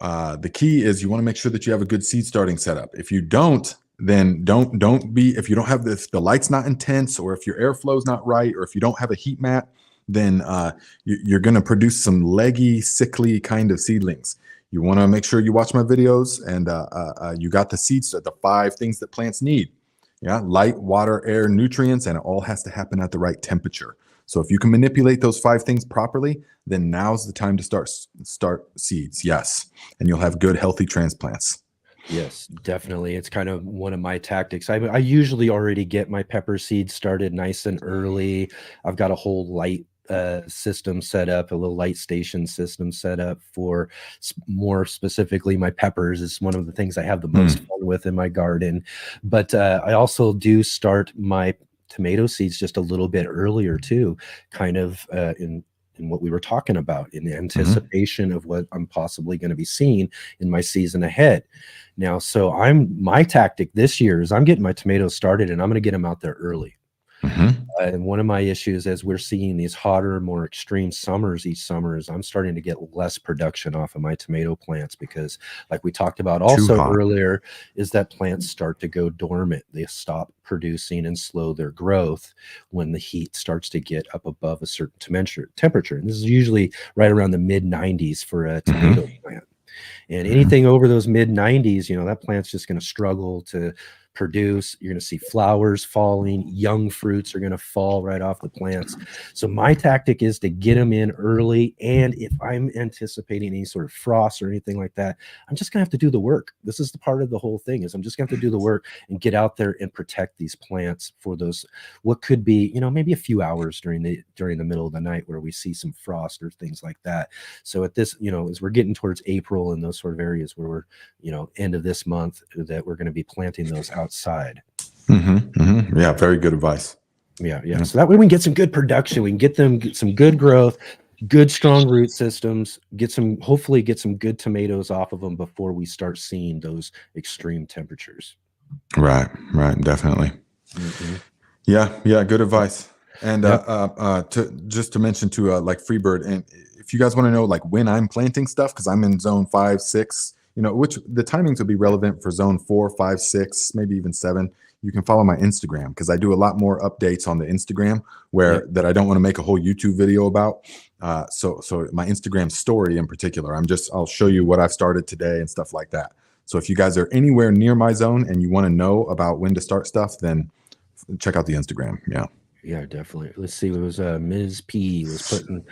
the key is you want to make sure that you have a good seed starting setup. If you don't, then don't be, if you don't have the light's not intense, or if your airflow is not right, or if you don't have a heat mat, then you're going to produce some leggy, sickly kind of seedlings. You want to make sure you watch my videos and you got the seeds, the 5 things that plants need. Yeah, light, water, air, nutrients, and it all has to happen at the right temperature. So if you can manipulate those 5 things properly, then now's the time to start seeds. Yes, and you'll have good, healthy transplants. Yes, definitely. It's kind of one of my tactics. I usually already get my pepper seeds started nice and early. I've got a whole light system set up, a little light station system set up for more specifically my peppers. It's one of the things I have the most fun with in my garden. But I also do start my tomato seeds just a little bit earlier too, kind of in what we were talking about, in anticipation of what I'm possibly going to be seeing in my season ahead. Now, so my tactic this year is I'm getting my tomatoes started and I'm going to get them out there early. And one of my issues as we're seeing these hotter, more extreme summers each summer is I'm starting to get less production off of my tomato plants because, like we talked about also earlier, is that plants start to go dormant. They stop producing and slow their growth when the heat starts to get up above a certain temperature. And this is usually right around the mid 90s for a tomato plant. And anything over those mid 90s, that plant's just going to struggle to produce. You're going to see flowers falling, young fruits are going to fall right off the plants. So my tactic is to get them in early, and if I'm anticipating any sort of frost or anything like that, I'm just going to have to do the work. This is the part of the whole thing, is I'm just going to have to do the work and get out there and protect these plants for those what could be, maybe a few hours during the middle of the night where we see some frost or things like that. So at this, as we're getting towards April and those sort of areas where we're, end of this month, that we're going to be planting those outside. Yeah, very good advice. Yeah. So that way we can get some good production. We can get some good growth, good strong root systems, hopefully get some good tomatoes off of them before we start seeing those extreme temperatures. Right, definitely. Yeah, good advice. And to mention to like Freebird, and if you guys want to know like when I'm planting stuff, because I'm in zone 5, 6, which the timings will be relevant for zone 4, 5, 6, maybe even 7. You can follow my Instagram because I do a lot more updates on the Instagram that I don't want to make a whole YouTube video about. So my Instagram story in particular, I'll show you what I've started today and stuff like that. So if you guys are anywhere near my zone and you want to know about when to start stuff, then check out the Instagram. Yeah, definitely. Let's see. It was Ms. P was putting.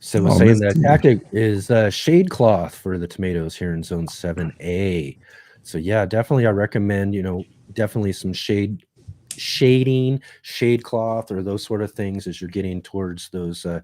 So we're saying that tactic is shade cloth for the tomatoes here in zone 7A. So yeah, definitely I recommend, definitely some shading, shade cloth, or those sort of things as you're getting towards those the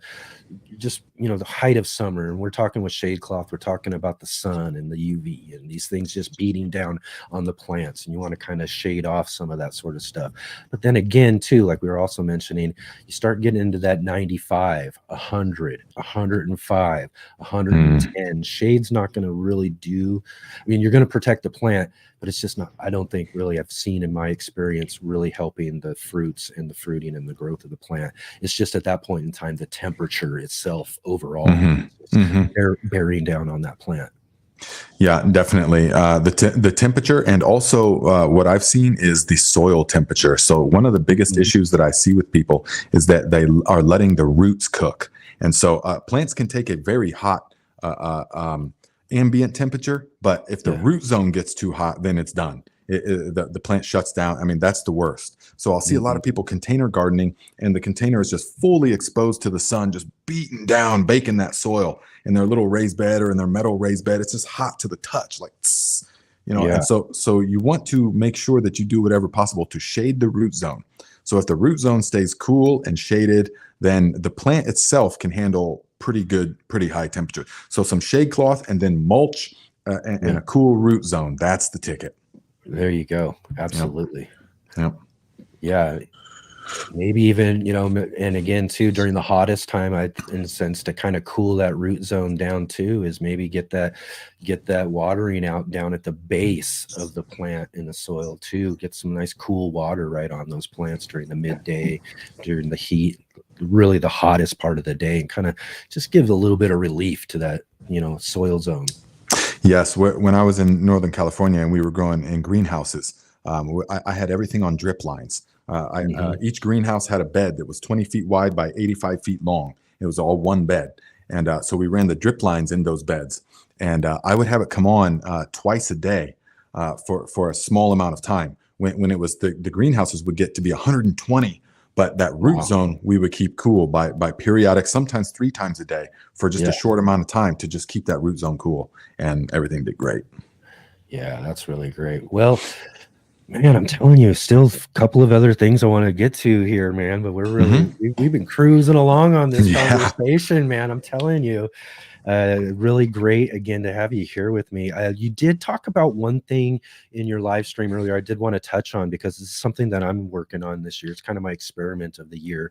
height of summer. And we're talking with shade cloth, we're talking about the sun and the UV and these things just beating down on the plants, and you want to kind of shade off some of that sort of stuff. But then again too, like we were also mentioning, you start getting into that 95, 100, 105, 110. Shade's not going to really do, you're going to protect the plant, but it's just not, I don't think really I've seen in my experience really helping the fruits and the fruiting and the growth of the plant. It's just at that point in time, the temperature itself overall bearing down on that plant. Yeah, definitely. The temperature, and also what I've seen is the soil temperature. So one of the biggest issues that I see with people is that they are letting the roots cook. And so plants can take a very hot ambient temperature, but if the root zone gets too hot, then it's done. The plant shuts down. That's the worst. So I'll see a lot of people container gardening, and the container is just fully exposed to the sun, just beating down, baking that soil in their little raised bed or in their metal raised bed. It's just hot to the touch, like, And so you want to make sure that you do whatever possible to shade the root zone. So if the root zone stays cool and shaded, then the plant itself can handle pretty high temperature. So some shade cloth and then mulch and a cool root zone. That's the ticket. There you go. Absolutely. Yep. Yeah. Maybe even, and again too, during the hottest time, in a sense, to kind of cool that root zone down too, is maybe get that watering out down at the base of the plant in the soil too. Get some nice cool water right on those plants during the midday, during the heat, really the hottest part of the day, and kind of just gives a little bit of relief to that, soil zone. Yes. When I was in Northern California and we were growing in greenhouses, I had everything on drip lines. Each greenhouse had a bed that was 20 feet wide by 85 feet long. It was all one bed. And so we ran the drip lines in those beds. And I would have it come on twice a day for a small amount of time. When it was the greenhouses would get to be 120. But that root zone we would keep cool by periodic, sometimes 3 times a day for just a short amount of time to just keep that root zone cool. And everything did great. Yeah, that's really great. Well, man, I'm telling you, still a couple of other things I want to get to here, man. But we've been cruising along on this Yeah. conversation, man. I'm telling you, really great again to have you here with me. You did talk about one thing in your live stream earlier. I did want to touch on because it's something that I'm working on this year. It's kind of my experiment of the year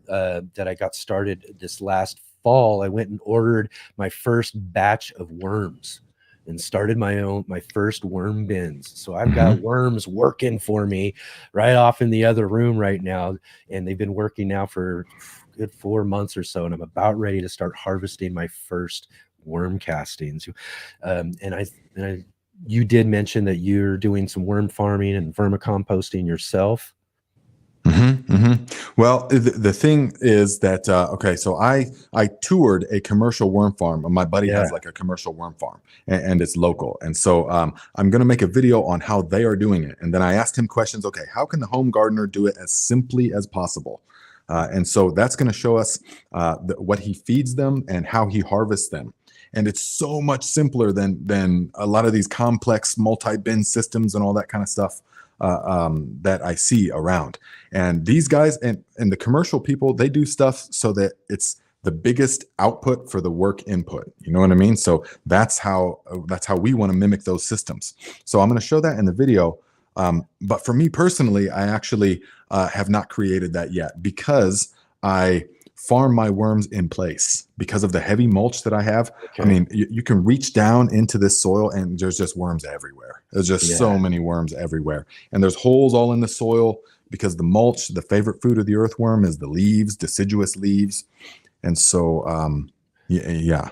that I got started this last fall. I went and ordered my first batch of worms and started my first worm bins. So I've got worms working for me right off in the other room right now, and they've been working now for good 4 months or so, and I'm about ready to start harvesting my first worm castings. You did mention that you're doing some worm farming and vermicomposting yourself. Well, the thing is that okay, so I toured a commercial worm farm. My buddy Yeah. has like a commercial worm farm, and it's local. And so I'm going to make a video on how they are doing it. And then I asked him questions. Okay, how can the home gardener do it as simply as possible? And so that's going to show us what he feeds them and how he harvests them. And it's so much simpler than a lot of these complex multi-bin systems and all that kind of stuff that I see around. And these guys and the commercial people, they do stuff so that it's the biggest output for the work input. You know what I mean? So that's how we want to mimic those systems. So I'm going to show that in the video. But for me personally, I actually have not created that yet because I farm my worms in place because of the heavy mulch that I have. Okay. I mean, you can reach down into this soil and there's just worms everywhere. There's just so many worms everywhere. And there's holes all in the soil because the mulch, the favorite food of the earthworm is the leaves, deciduous leaves. And so,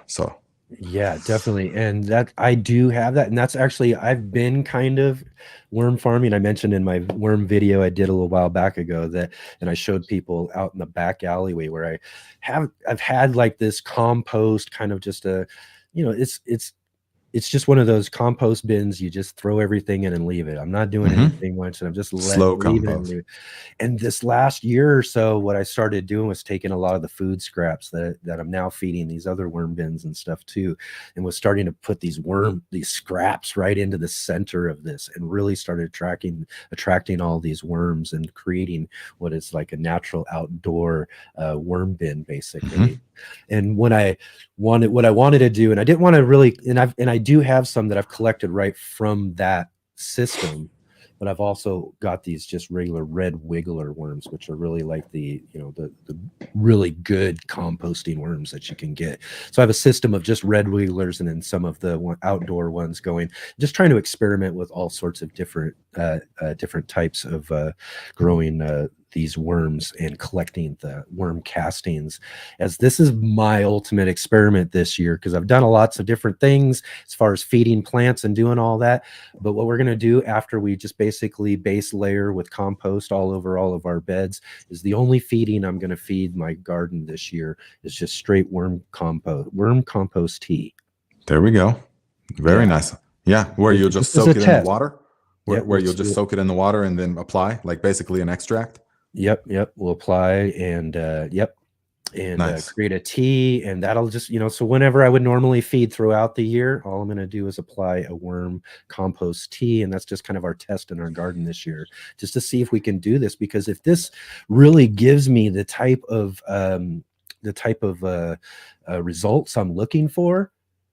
so. Yeah, definitely. And that I do have that. And that's actually, I've been kind of worm farming. I mentioned in my worm video I did a little while back ago that, and I showed people out in the back alleyway where I've had like this compost kind of just it's just one of those compost bins. You just throw everything in and leave it. I'm not doing anything much, and I'm just leaving it. And this last year or so, what I started doing was taking a lot of the food scraps that I'm now feeding these other worm bins and stuff too, and was starting to put these scraps right into the center of this, and really started attracting all these worms and creating what is like a natural outdoor worm bin, basically. And what I wanted to do, and I didn't want to really, and I do have some that I've collected right from that system, but I've also got these just regular red wiggler worms, which are really like the really good composting worms that you can get. So I have a system of just red wigglers and then some of the outdoor ones going, just trying to experiment with all sorts of different types of growing these worms and collecting the worm castings, as this is my ultimate experiment this year, because I've done lots of different things as far as feeding plants and doing all that. But what we're going to do after we just basically base layer with compost all over all of our beds is the only feeding I'm going to feed my garden this year is just straight worm compost tea. There we go. Very nice. Yeah, where you'll just soak it in the water. Where you'll just soak it in the water and then apply, like basically an extract. Yep. We'll apply and create a tea, and that'll just, so whenever I would normally feed throughout the year, all I'm going to do is apply a worm compost tea. And that's just kind of our test in our garden this year, just to see if we can do this, because if this really gives me the type of results I'm looking for,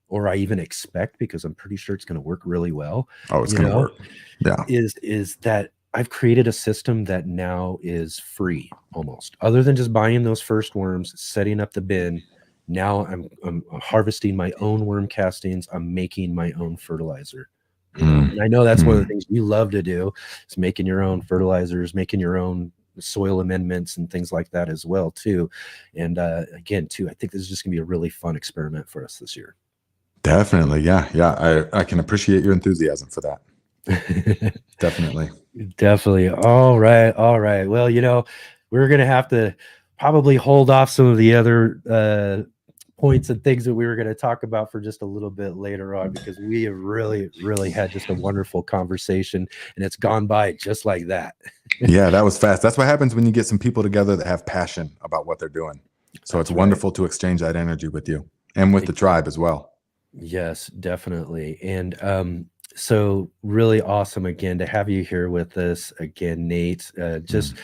or I even expect, because I'm pretty sure it's going to work really well. Oh, it's going to work. Yeah. Is that I've created a system that now is free almost, other than just buying those first worms, setting up the bin. Now I'm harvesting my own worm castings. I'm making my own fertilizer. And I know that's one of the things you love to do, is making your own fertilizers, making your own soil amendments and things like that as well too. And again too, I think this is just gonna be a really fun experiment for us this year. Definitely. Yeah. I can appreciate your enthusiasm for that. Definitely. All right. Well, we're going to have to probably hold off some of the other points and things that we were going to talk about for just a little bit later on, because we have really, really had just a wonderful conversation, and it's gone by just like that. Yeah, that was fast. That's what happens when you get some people together that have passion about what they're doing. So it's wonderful to exchange that energy with you and with the tribe as well. Yes, definitely. And So really awesome again to have you here with us again, Nate. Just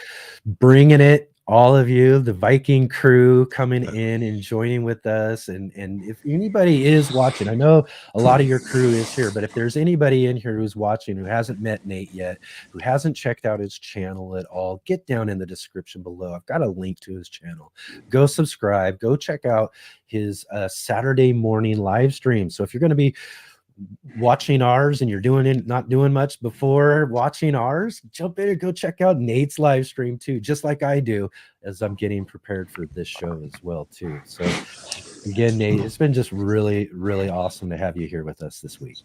bringing it, all of you, the Viking crew coming in and joining with us. And if anybody is watching, I know a lot of your crew is here, but if there's anybody in here who's watching who hasn't met Nate yet, who hasn't checked out his channel at all, get down in the description below. I've got a link to his channel. Go subscribe, go check out his Saturday morning live stream. So if you're going to be watching ours and you're not doing much before watching ours, jump in and go check out Nate's live stream too, just like I do as I'm getting prepared for this show as well too. So again, Nate, it's been just really, really awesome to have you here with us this week.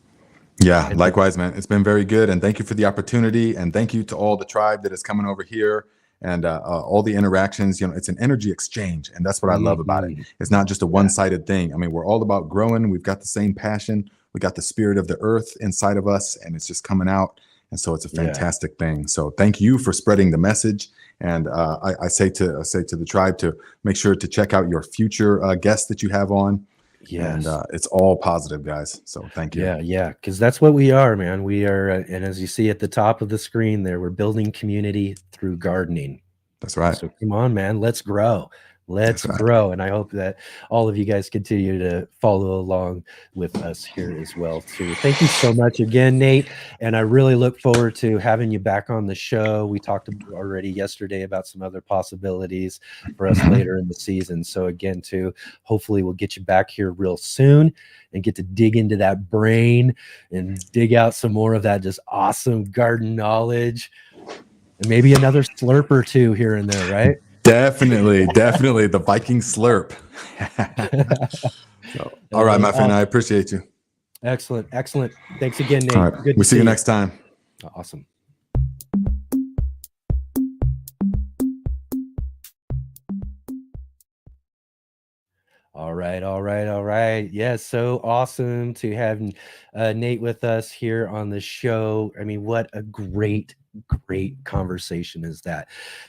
Yeah, likewise, man. It's been very good. And thank you for the opportunity. And thank you to all the tribe that is coming over here and all the interactions. It's an energy exchange. And that's what I love about it. It's not just a one-sided thing. I mean, we're all about growing. We've got the same passion. We got the spirit of the earth inside of us, and it's just coming out. And so it's a fantastic thing. So thank you for spreading the message. And I say to the tribe to make sure to check out your future guests that you have on. Yes. And it's all positive, guys. So thank you. Yeah, because that's what we are, man. We are, and as you see at the top of the screen there, we're building community through gardening. That's right. So come on, man, let's grow. Let's grow. And I hope that all of you guys continue to follow along with us here as well too. Thank you so much again, Nate. And I really look forward to having you back on the show. We talked already yesterday about some other possibilities for us later in the season. So again, too, hopefully we'll get you back here real soon and get to dig into that brain and dig out some more of that just awesome garden knowledge. And maybe another slurp or two here and there, right? Definitely the Viking slurp. So, all right, my friend, I appreciate you. Excellent. Thanks again, Nate. All right. We'll see you next time. Awesome. All right. Yes, so awesome to have Nate with us here on the show. I mean, what a great conversation is that.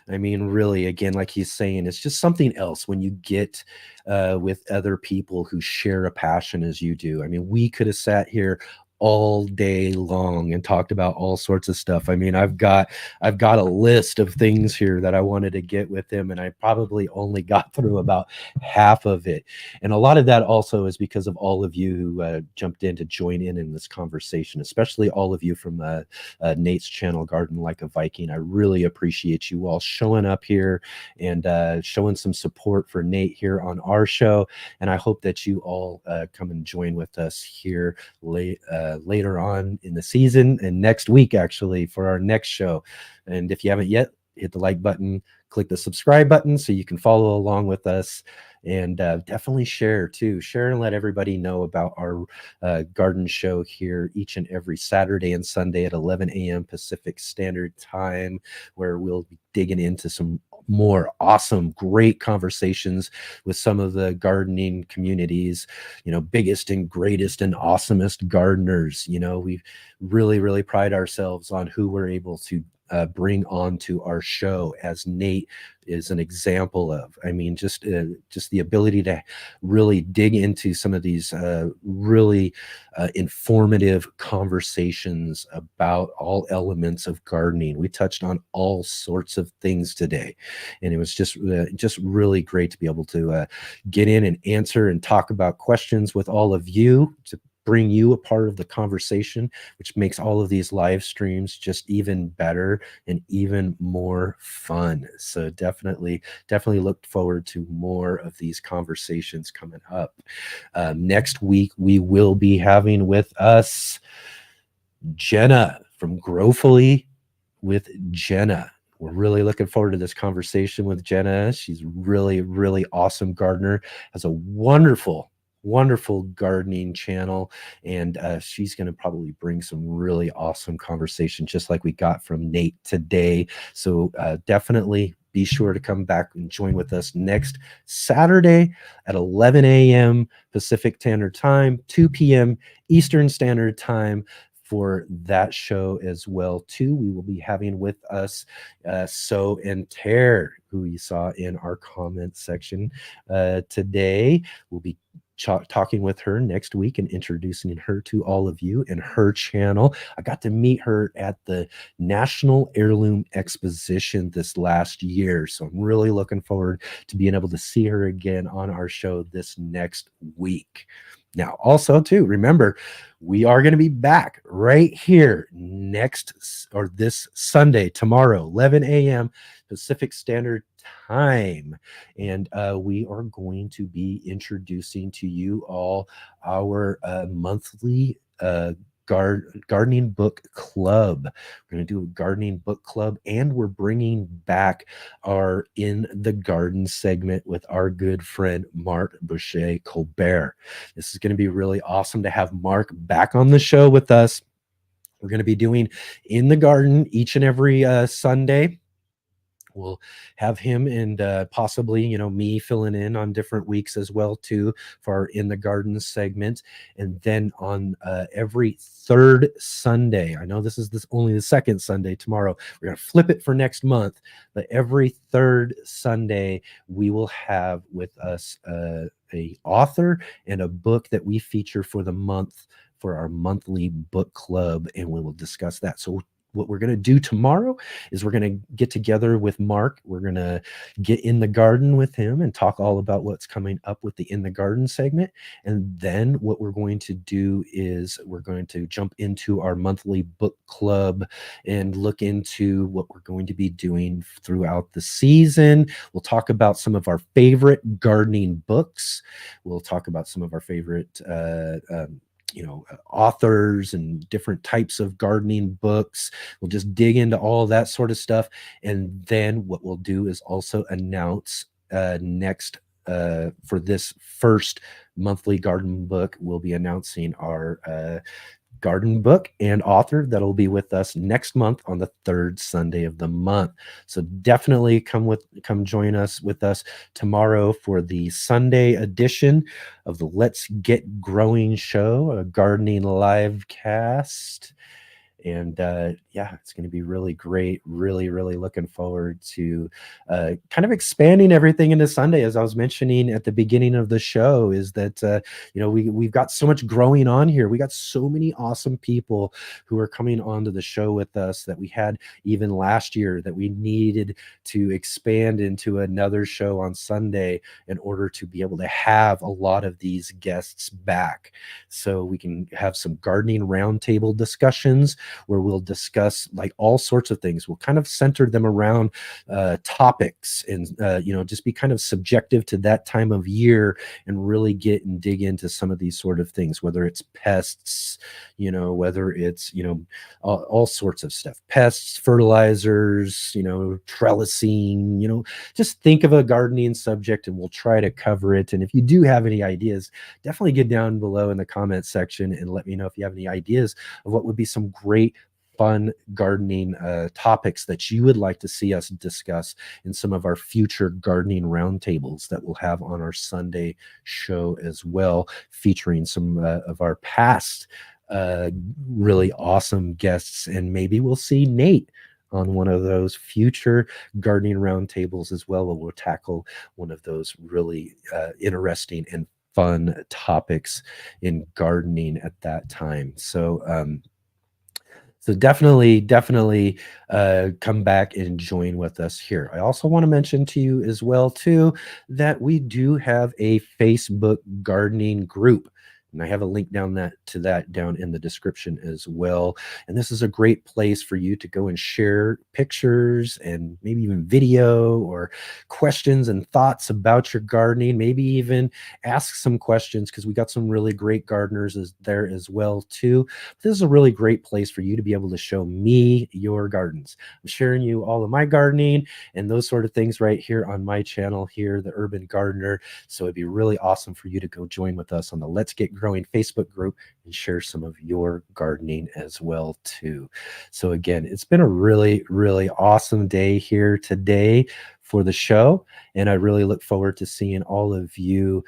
I mean, really, again, like he's saying, it's just something else when you get with other people who share a passion as you do. I mean, we could have sat here all day long and talked about all sorts of stuff. I mean, I've got a list of things here that I wanted to get with him, and I probably only got through about half of it. And a lot of that also is because of all of you who jumped in to join in this conversation, especially all of you from Nate's channel, Garden Like a Viking. I really appreciate you all showing up here and showing some support for Nate here on our show. And I hope that you all come and join with us here later on in the season and next week, actually, for our next show. And if you haven't yet, hit the like button, click the subscribe button so you can follow along with us, and definitely share and let everybody know about our garden show here each and every Saturday and Sunday at 11 a.m. Pacific Standard Time, where we'll be digging into some more awesome, great conversations with some of the gardening communities, biggest and greatest and awesomest gardeners. We really pride ourselves on who we're able to bring on to our show, as Nate is an example of. I mean, just the ability to really dig into some of these really informative conversations about all elements of gardening. We touched on all sorts of things today, and it was just really great to be able to get in and answer and talk about questions with all of you, to bring you a part of the conversation, which makes all of these live streams just even better and even more fun. So definitely look forward to more of these conversations coming up. Next week, we will be having with us Jenna from Growfully with Jenna. We're really looking forward to this conversation with Jenna. She's really awesome gardener, has a wonderful gardening channel, and she's going to probably bring some really awesome conversation, just like we got from Nate today. So definitely be sure to come back and join with us next Saturday at 11 a.m. Pacific Standard Time, 2 p.m. Eastern Standard Time for that show as well too. We will be having with us Sow and Tear, who you saw in our comment section today. We'll be talking with her next week and introducing her to all of you and her channel. I got to meet her at the National Heirloom Exposition this last year, so I'm really looking forward to being able to see her again on our show this next week. Now, also, too, remember, we are going to be back right here this Sunday, tomorrow, 11 a.m. Pacific Standard Time. And we are going to be introducing to you all our monthly gardening book club. We're going to do a gardening book club, and we're bringing back our In the Garden segment with our good friend Mark Boucher Colbert. This is going to be really awesome to have Mark back on the show with us. We're going to be doing In the Garden each and every Sunday. We'll have him and possibly, me filling in on different weeks as well, too, for our In the Garden segment. And then on every third Sunday, I know this is only the second Sunday tomorrow. We're going to flip it for next month. But every third Sunday, we will have with us a author and a book that we feature for the month for our monthly book club. And we will discuss that. So what we're going to do tomorrow is we're going to get together with Mark. We're going to get in the garden with him and talk all about what's coming up with the In the Garden segment. And then what we're going to do is we're going to jump into our monthly book club and look into what we're going to be doing throughout the season. We'll talk about some of our favorite gardening books. We'll talk about some of our favorite authors and different types of gardening books. We'll just dig into all that sort of stuff. And then what we'll do is also announce next for this first monthly garden book, we'll be announcing our garden book and author that'll be with us next month on the third Sunday of the month. So definitely come join us tomorrow for the Sunday edition of the Let's Get Growing show, a gardening live cast. And it's going to be really great. Really, really looking forward to kind of expanding everything into Sunday. As I was mentioning at the beginning of the show, is that we've got so much growing on here. We got so many awesome people who are coming onto the show with us that we had even last year that we needed to expand into another show on Sunday in order to be able to have a lot of these guests back, so we can have some gardening roundtable discussions where we'll discuss like all sorts of things. We'll kind of center them around topics and, just be kind of subjective to that time of year and really get and dig into some of these sort of things, whether it's pests, whether it's, all sorts of stuff, pests, fertilizers, trellising, just think of a gardening subject and we'll try to cover it. And if you do have any ideas, definitely get down below in the comment section and let me know if you have any ideas of what would be some great fun gardening topics that you would like to see us discuss in some of our future gardening roundtables that we'll have on our Sunday show as well, featuring some of our past really awesome guests. And maybe we'll see Nate on one of those future gardening roundtables as well, where we'll tackle one of those really interesting and fun topics in gardening at that time. So definitely come back and join with us here. I also want to mention to you as well, too, that we do have a Facebook gardening group. And I have a link down in the description as well. And this is a great place for you to go and share pictures and maybe even video or questions and thoughts about your gardening. Maybe even ask some questions, because we got some really great gardeners there as well too. This is a really great place for you to be able to show me your gardens. I'm sharing you all of my gardening and those sort of things right here on my channel here, The Urban Gardener. So it'd be really awesome for you to go join with us on the Let's Get Growing Facebook group and share some of your gardening as well too. So again, it's been a really, really awesome day here today for the show, and I really look forward to seeing all of you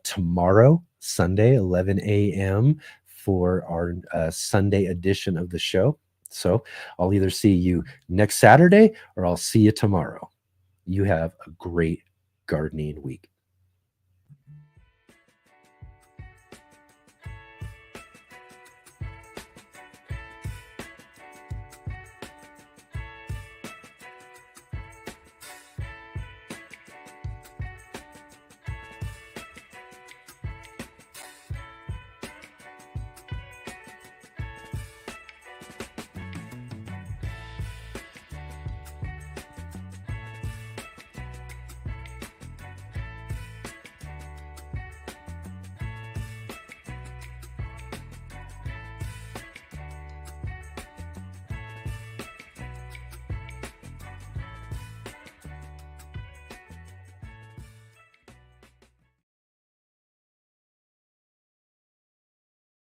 tomorrow, Sunday, 11 a.m. for our Sunday edition of the show. So I'll either see you next Saturday or I'll see you tomorrow. You have a great gardening week.